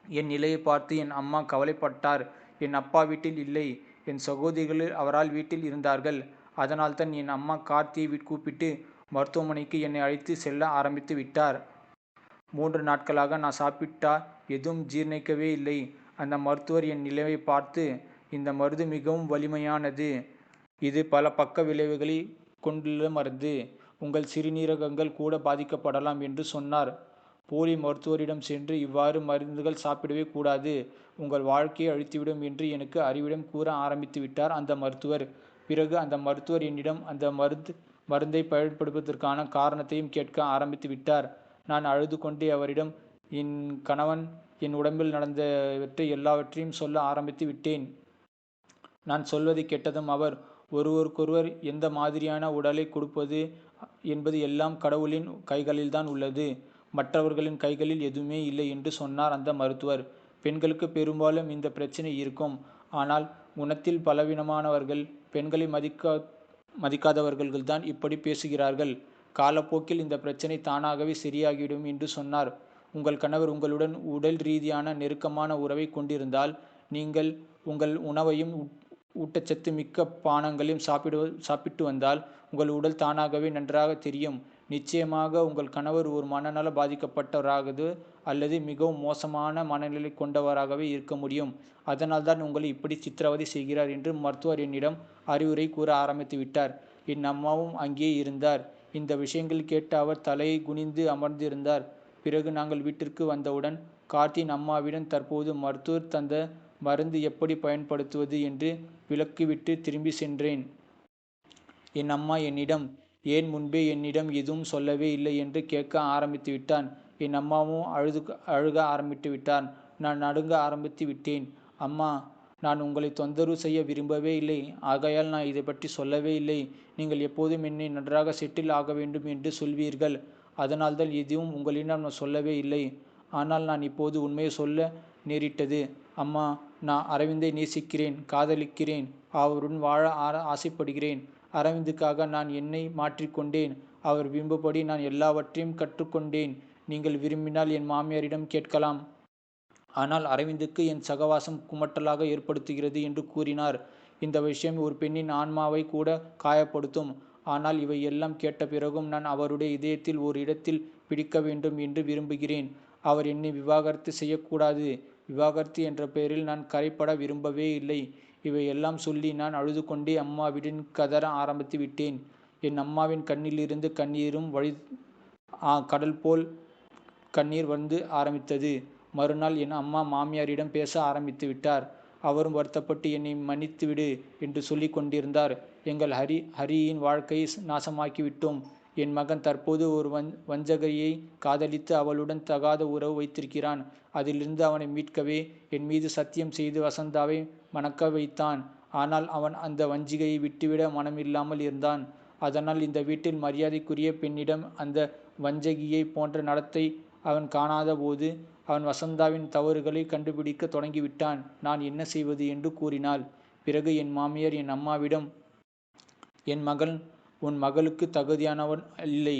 என் நிலையை பார்த்து என் அம்மா கவலைப்பட்டார். என் அப்பா வீட்டில் இல்லை. என் சகோதரிகள் அவரால் வீட்டில் இருந்தார்கள். அதனால்தான் என் அம்மா கார்த்தியை கூப்பிட்டு மருத்துவமனைக்கு என்னை அழைத்து செல்ல ஆரம்பித்து விட்டார். 3 நாட்களாக நான் சாப்பிட்டா எதுவும் ஜீரணிக்கவே இல்லை. அந்த மருத்துவர் என் நிலையை பார்த்து, இந்த மருந்து மிகவும் வலிமையானது. இது பல பக்க விளைவுகளை கொண்டுள்ள மருந்து. உங்கள் சிறுநீரகங்கள் கூட பாதிக்கப்படலாம் என்று சொன்னார். போலி மருத்துவரிடம் சென்று இவ்வாறு மருந்துகள் சாப்பிடவே கூடாது, உங்கள் வாழ்க்கையை அழித்துவிடும் என்று எனக்கு அறிவிடம் கூற ஆரம்பித்து விட்டார் அந்த மருத்துவர். பிறகு அந்த மருத்துவர் என்னிடம் அந்த மருந்தை பயன்படுத்துவதற்கான காரணத்தையும் கேட்க ஆரம்பித்து விட்டார். நான் அழுது கொண்டே அவரிடம் என் கணவன் என் உடம்பில் நடந்தவற்றை எல்லாவற்றையும் சொல்ல ஆரம்பித்து விட்டேன். நான் சொல்வதை கேட்டதும் அவர், ஒருவருக்கொருவர் எந்த மாதிரியான உடலை கொடுப்பது என்பது எல்லாம் கடவுளின் கைகளில்தான் உள்ளது. மற்றவர்களின் கைகளில் எதுவுமே இல்லை என்று சொன்னார் அந்த மருத்துவர். பெண்களுக்கு பெரும்பாலும் இந்த பிரச்சனை இருக்கும். ஆனால் குணத்தில் பலவீனமானவர்கள், பெண்களை மதிக்காதவர்கள்தான் இப்படி பேசுகிறார்கள். காலப்போக்கில் இந்த பிரச்சனை தானாகவே சரியாகிவிடும் என்று சொன்னார். உங்கள் கணவர் உங்களுடன் உடல் ரீதியான நெருக்கமான உறவை கொண்டிருந்தால், நீங்கள் உங்கள் உணவையும் ஊட்டச்சத்து மிக்க பானங்களையும் சாப்பிட்டு வந்தால் உங்கள் உடல் தானாகவே நன்றாக தெரியும். நிச்சயமாக உங்கள் கணவர் ஒரு மனநல பாதிக்கப்பட்டவராகவோ அல்லது மிகவும் மோசமான மனநிலை கொண்டவராகவே இருக்க முடியும். அதனால்தான் உங்களை இப்படி சித்திரவதை செய்கிறார் என்று மருத்துவர் என்னிடம் அறிவுரை கூற ஆரம்பித்து விட்டார். என் அம்மாவும் அங்கே இருந்தார். இந்த விஷயங்கள் கேட்டு அவர் தலையை குனிந்து அமர்ந்திருந்தார். பிறகு நாங்கள் வீட்டிற்கு வந்தவுடன் கார்த்தியின் அம்மாவிடம் தற்போது மருத்துவர் தந்த மருந்து எப்படி பயன்படுத்துவது என்று விளக்கிவிட்டு திரும்பி சென்றேன். என் அம்மா என்னிடம், ஏன் முன்பே என்னிடம் எதுவும் சொல்லவே இல்லை என்று கேட்க ஆரம்பித்து விட்டான். என் அம்மாவும் அழுக ஆரம்பித்து விட்டான். நான் நடுங்க ஆரம்பித்து விட்டேன். அம்மா, நான் உங்களை தொந்தரவு செய்ய விரும்பவே இல்லை. ஆகையால் நான் இதை பற்றி சொல்லவே இல்லை. நீங்கள் எப்போதும் என்னை நன்றாக செட்டில் ஆக வேண்டும் என்று சொல்வீர்கள். அதனால்தான் எதுவும் உங்களிடம் நான் சொல்லவே இல்லை. ஆனால் நான் இப்போது உண்மையை சொல்ல நேரிட்டது. அம்மா, நான் அரவிந்தை நேசிக்கிறேன், காதலிக்கிறேன், அவருடன் வாழ ஆசைப்படுகிறேன். அரவிந்துக்காக நான் என்னை மாற்றிக்கொண்டேன். அவர் விரும்பப்படி நான் எல்லாவற்றையும் கற்றுக்கொண்டேன். நீங்கள் விரும்பினால் என் மாமியாரிடம் கேட்கலாம். ஆனால் அரவிந்துக்கு என் சகவாசம் குமட்டலாக ஏற்படுத்துகிறது என்று கூறினார். இந்த விஷயம் ஒரு பெண்ணின் ஆன்மாவை கூட காயப்படுத்தும். ஆனால் இவை எல்லாம் கேட்ட பிறகும் நான் அவருடைய இதயத்தில் ஒரு இடத்தில் பிடிக்க வேண்டும் என்று விரும்புகிறேன். அவர் என்னை விவாகரத்து செய்யக்கூடாது. விவாகரத்து என்ற பெயரில் நான் கரைப்பட விரும்பவே இல்லை. இவையெல்லாம் சொல்லி நான் அழுது கொண்டே அம்மாவிடம் கதற ஆரம்பித்து விட்டேன். என் அம்மாவின் கண்ணிலிருந்து கண்ணீரும் கடல் போல் கண்ணீர் வந்து ஆரம்பித்தது. மறுநாள் என் அம்மா மாமியாரிடம் பேச ஆரம்பித்து விட்டார். அவரும் வருத்தப்பட்டு என்னை மன்னித்துவிடு என்று சொல்லி கொண்டிருந்தார். எங்கள் ஹரியின் வாழ்க்கையை நாசமாக்கிவிட்டோம். என் மகன் தற்போது ஒரு வஞ்சகையை காதலித்து அவளுடன் தகாத உறவு வைத்திருக்கிறான். அதிலிருந்து அவனை மீட்கவே என் மீது சத்தியம் செய்து வசந்தாவை மணக்க வைத்தான். ஆனால் அவன் அந்த வஞ்சிகையை விட்டுவிட மனமில்லாமல் இருந்தான். அதனால் இந்த வீட்டில் மரியாதைக்குரிய பெண்ணிடம் அந்த வஞ்சகியை போன்ற நடத்தை அவன் காணாத போது அவன் வசந்தாவின் தவறுகளை கண்டுபிடிக்க தொடங்கிவிட்டான். நான் என்ன செய்வது என்று கூறினாள். பிறகு என் மாமியார் என் அம்மாவிடம், என் மகன் உன் மகளுக்கு தகுதியானவன் இல்லை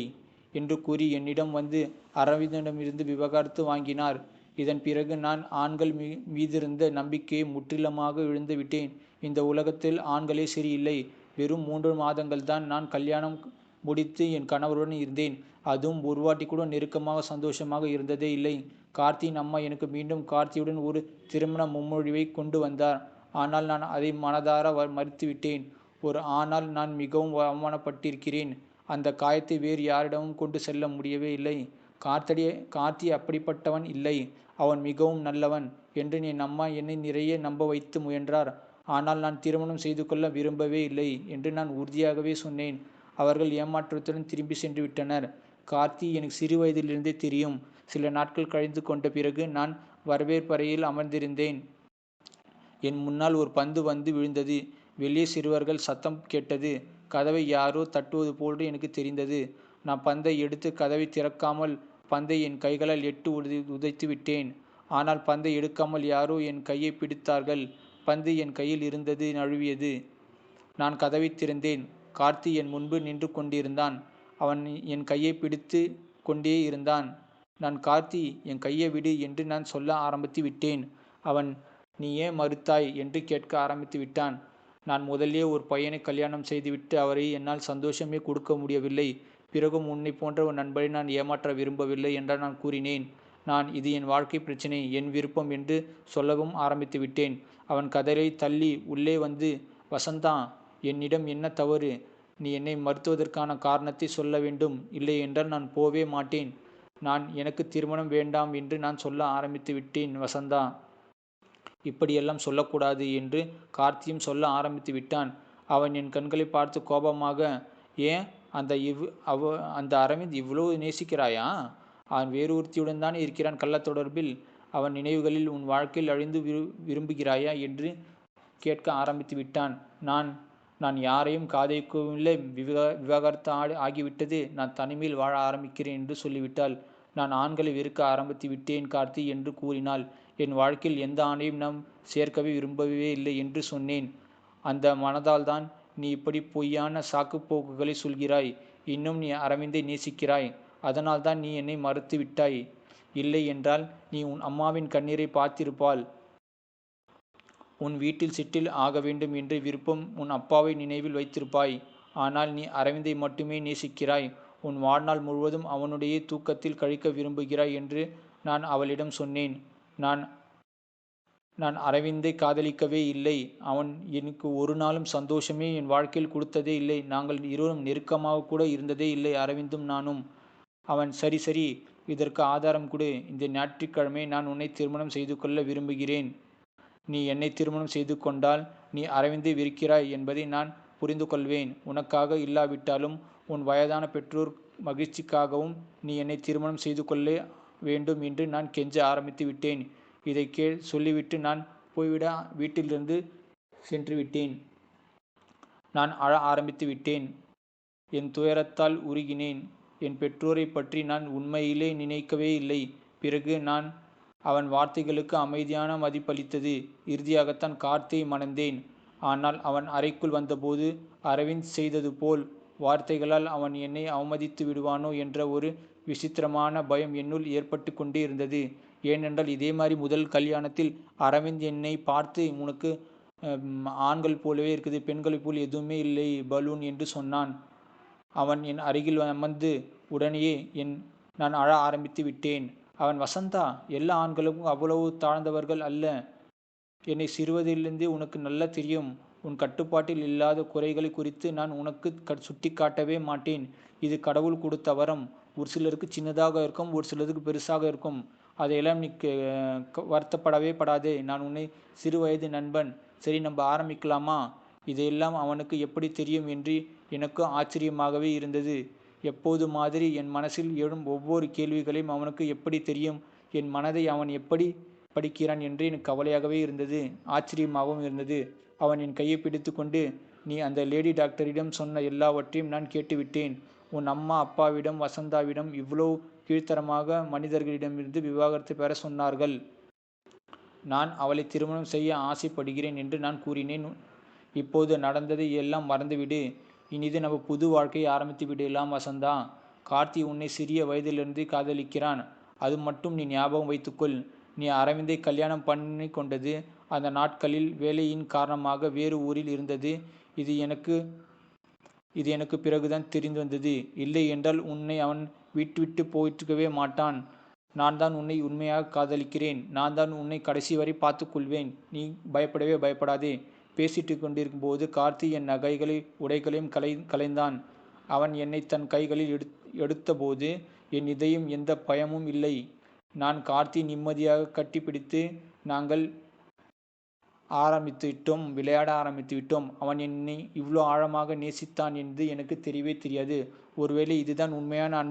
என்று கூறி என்னிடம் வந்து அரவிந்தனிடமிருந்து விவாகரத்து வாங்கினார். இதன் பிறகு நான் ஆண்கள் மீதிருந்த நம்பிக்கையை முற்றிலுமாக இழந்து விட்டேன். இந்த உலகத்தில் ஆண்களே சரியில்லை. வெறும் 3 மாதங்கள் தான் நான் கல்யாணம் முடித்து என் கணவருடன் இருந்தேன். அதுவும் ஒரு வாட்டி கூட நெருக்கமாக சந்தோஷமாக இருந்ததே இல்லை. கார்த்தியின் அம்மா எனக்கு மீண்டும் கார்த்தியுடன் ஒரு திருமண முன்மொழிவை கொண்டு வந்தார். ஆனால் நான் அதை மனதார மறுத்துவிட்டேன். ஒரு ஆணால் நான் மிகவும் அவமானப்பட்டிருக்கிறேன். அந்த காயத்தை வேறு யாரிடமும் கொண்டு செல்ல முடியவே இல்லை. கார்த்தி அப்படிப்பட்டவன் இல்லை. அவன் மிகவும் நல்லவன் என்று என் அம்மா என்னை நிறைய நம்ப வைத்து முயன்றார். ஆனால் நான் திருமணம் செய்து கொள்ள விரும்பவே இல்லை என்று நான் உறுதியாகவே சொன்னேன். அவர்கள் ஏமாற்றத்துடன் திரும்பி சென்று விட்டனர். கார்த்தி எனக்கு சிறு வயதிலிருந்தே தெரியும். சில நாட்கள் கழிந்து கொண்ட பிறகு நான் வரவேற்பறையில் அமர்ந்திருந்தேன். என் முன்னால் ஒரு பந்து வந்து விழுந்தது. வெளியே சிறுவர்கள் சத்தம் கேட்டது. கதவை யாரோ தட்டுவது போன்று எனக்கு தெரிந்தது. நான் பந்தை எடுத்து கதவை திறக்காமல் பந்தை என் கைகளால் உதைத்து விட்டேன். ஆனால் பந்தை எடுக்காமல் யாரோ என் கையை பிடித்தார்கள். பந்து என் கையில் இருந்தது நழுவியது. நான் கதவை திறந்தேன். கார்த்தி என் முன்பு நின்று கொண்டிருந்தான். அவன் என் கையை பிடித்து கொண்டே இருந்தான். நான், கார்த்தி, என் கையை விடு என்று நான் சொல்ல ஆரம்பித்து விட்டேன். அவன், நீ ஏன் மறுத்தாய் என்று கேட்க ஆரம்பித்து விட்டான். நான் முதலே ஒரு பையனை கல்யாணம் செய்துவிட்டு அவரை என்னால் சந்தோஷமே கொடுக்க முடியவில்லை. பிறகும் உன்னை போன்ற ஒரு நண்பரை நான் ஏமாற்ற விரும்பவில்லை என்று நான் கூறினேன். இது என் வாழ்க்கை பிரச்சினை, என் விருப்பம் என்று சொல்லவும் ஆரம்பித்து விட்டேன். அவன் கதரை தள்ளி உள்ளே வந்து, வசந்தா, என்னிடம் என்ன தவறு? நீ என்னை மறுத்துவதற்கான காரணத்தை சொல்ல வேண்டும். இல்லை என்றால் நான் போவே மாட்டேன். எனக்கு திருமணம் வேண்டாம் என்று நான் சொல்ல ஆரம்பித்து விட்டேன். வசந்தா, இப்படியெல்லாம் சொல்லக்கூடாது என்று கார்த்தியும் சொல்ல ஆரம்பித்து விட்டான். அவன் என் கண்களை பார்த்து கோபமாக, ஏன் அந்த அரவிந்த் இவ்வளவு நேசிக்கிறாயா? அவன் வேறு ஒருத்தியுடன் தான் இருக்கிறான் கள்ளத்தொடர்பில். அவன் நினைவுகளில் உன் வாழ்க்கையில் அழிந்து விரும்புகிறாயா என்று கேட்க ஆரம்பித்து விட்டான். நான் யாரையும் காதலிக்கவும் இல்லை. விவாகரத்து ஆகிவிட்டது. நான் தனிமையில் வாழ ஆரம்பிக்கிறேன் என்று சொல்லிவிட்டாள். நான் ஆண்களை வெறுக்க ஆரம்பித்து விட்டேன் கார்த்தி என்று கூறினாள். என் வாழ்க்கையில் எந்த ஆணையும் நாம் சேர்க்கவே விரும்பவே இல்லை என்று சொன்னேன். அந்த மனதால்தான் நீ இப்படி பொய்யான சாக்குப் போக்குகளை சொல்கிறாய். இன்னும் நீ அரவிந்தை நேசிக்கிறாய். அதனால்தான் நீ என்னை மறுத்து விட்டாய். இல்லை என்றால் நீ உன் அம்மாவின் கண்ணீரை பார்த்திருப்பாள். உன் வீட்டில் செட்டில் ஆக வேண்டும் என்ற விருப்பம் உன் அப்பாவை நினைவில் வைத்திருப்பாய். ஆனால் நீ அரவிந்தை மட்டுமே நேசிக்கிறாய். உன் வாழ்நாள் முழுவதும் அவனுடைய தூக்கத்தில் கழிக்க விரும்புகிறாய் என்று நான் அவளிடம் சொன்னேன். நான் நான் அரவிந்தை காதலிக்கவே இல்லை. அவன் எனக்கு ஒரு நாளும் சந்தோஷமே என் வாழ்க்கையில் கொடுத்ததே இல்லை. நாங்கள் இருவரும் நெருக்கமாக கூட இருந்ததே இல்லை, அரவிந்தும் நானும். அவன் சரி சரி, இதற்கு ஆதாரம் கொடு. இந்த ஞாயிற்றுக்கிழமை நான் உன்னை திருமணம் செய்து கொள்ள விரும்புகிறேன். நீ என்னை திருமணம் செய்து கொண்டால் நீ அரவிந்தை வெறுக்கிறாய் என்பதை நான் புரிந்து கொள்வேன். உனக்காக இல்லாவிட்டாலும் உன் வயதான பெற்றோர் மகிழ்ச்சிக்காகவும் நீ என்னை திருமணம் செய்து கொள்ள வேண்டும் என்று நான் கெஞ்ச ஆரம்பித்து விட்டேன். இதை சொல்லிவிட்டு நான் போய்விட வீட்டிலிருந்து சென்று விட்டேன். நான் அழ ஆரம்பித்து விட்டேன். என் துயரத்தால் உருகினேன். என் பெற்றோரை பற்றி நான் உண்மையிலே நினைக்கவே இல்லை. பிறகு நான் அவன் வார்த்தைகளுக்கு அமைதியான மதிப்பளித்தது. இறுதியாகத்தான் கார்த்தியை மணந்தேன். ஆனால் அவன் அறைக்குள் வந்தபோது அரவிந்த் செய்தது போல் வார்த்தைகளால் அவன் என்னை அவமதித்து விடுவானோ என்ற ஒரு விசித்திரமான பயம் என்னுள் ஏற்பட்டு கொண்டே இருந்தது. ஏனென்றால் இதே மாதிரி முதல் கல்யாணத்தில் அரவிந்த் என்னை பார்த்து, உனக்கு ஆண்கள் போலவே இருக்குது, பெண்களைப் போல் எதுவுமே இல்லை பலூன் என்று சொன்னான். அவன் என் அருகில் அமர்ந்து உடனேயே நான் அழ ஆரம்பித்து விட்டேன். அவன், வசந்தா, எல்லா ஆண்களும் அவ்வளவு தாழ்ந்தவர்கள் அல்ல. என்னை சிறுவதிலிருந்தே உனக்கு நல்லா தெரியும். உன் கட்டுப்பாட்டில் இல்லாத குறைகளை குறித்து நான் உனக்கு சுட்டி காட்டவே மாட்டேன். இது கடவுள் கொடுத்த வரம். ஒரு சிலருக்கு சின்னதாக இருக்கும், ஒரு சிலருக்கு பெருசாக இருக்கும். அதையெல்லாம் நீ வருத்தப்படவே படாதே. நான் உன்னை சிறு வயது நண்பன். சரி, நம்ம ஆரம்பிக்கலாமா? இதையெல்லாம் அவனுக்கு எப்படி தெரியும் என்று எனக்கு ஆச்சரியமாகவே இருந்தது. எப்போது மாதிரி என் மனசில் எழும் ஒவ்வொரு கேள்விகளையும் அவனுக்கு எப்படி தெரியும், என் மனதை அவன் எப்படி படிக்கிறான் என்று எனக்கு கவலையாகவே இருந்தது, ஆச்சரியமாகவும் இருந்தது. அவன் என் கையை பிடித்து கொண்டு, நீ அந்த லேடி டாக்டரிடம் சொன்ன எல்லாவற்றையும் நான் கேட்டுவிட்டேன். உன் அம்மா அப்பாவிடம் வசந்தாவிடம் இவ்வளோ கீழ்த்தரமாக மனிதர்களிடமிருந்து விவாகரத்து பெற சொன்னார்கள். நான் அவளை திருமணம் செய்ய ஆசைப்படுகிறேன் என்று நான் கூறினேன். இப்போது நடந்ததை எல்லாம் மறந்துவிடு. இனிது நம்ம புது வாழ்க்கையை ஆரம்பித்து விடலாம் வசந்தா. கார்த்தி உன்னை சிறிய வயதிலிருந்து காதலிக்கிறான். அது மட்டும் நீ ஞாபகம் வைத்துக்கொள். நீ அரவிந்தை கல்யாணம் பண்ணி கொண்டது அந்த நாட்களில் வேலையின் காரணமாக வேறு ஊரில் இருந்தது. இது எனக்கு பிறகுதான் தெரிந்து வந்தது. இல்லை என்றால் உன்னை அவன் விட்டு போயிட்டுக்கவே மாட்டான். நான் தான் உன்னை உண்மையாக காதலிக்கிறேன். நான் தான் உன்னை கடைசி வரை பார்த்து கொள்வேன். நீ பயப்படவே பயப்படாதே. பேசிட்டு கொண்டிருக்கும் போது கார்த்தி என் நகைகளை உடைகளையும் கலைந்தான். அவன் என்னை தன் கைகளில் எடுத்தபோது என் இதயம் எந்த பயமும் இல்லை. நான் கார்த்தி நிம்மதியாக கட்டிப்பிடித்து நாங்கள் விளையாட ஆரம்பித்து விட்டோம். அவன் என்னை இவ்வளோ ஆழமாக நேசித்தான் என்று எனக்கு தெரியவே தெரியாது. ஒருவேளை இதுதான் உண்மையான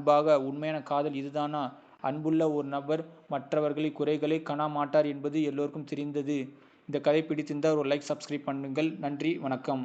உண்மையான காதல் இதுதானா? அன்புள்ள ஒரு நபர் மற்றவர்களை குறைகளை காண மாட்டார் என்பது எல்லோருக்கும் தெரிந்தது. இந்த கதை பிடித்திருந்தால் ஒரு லைக், சப்ஸ்கிரைப் பண்ணுங்கள். நன்றி, வணக்கம்.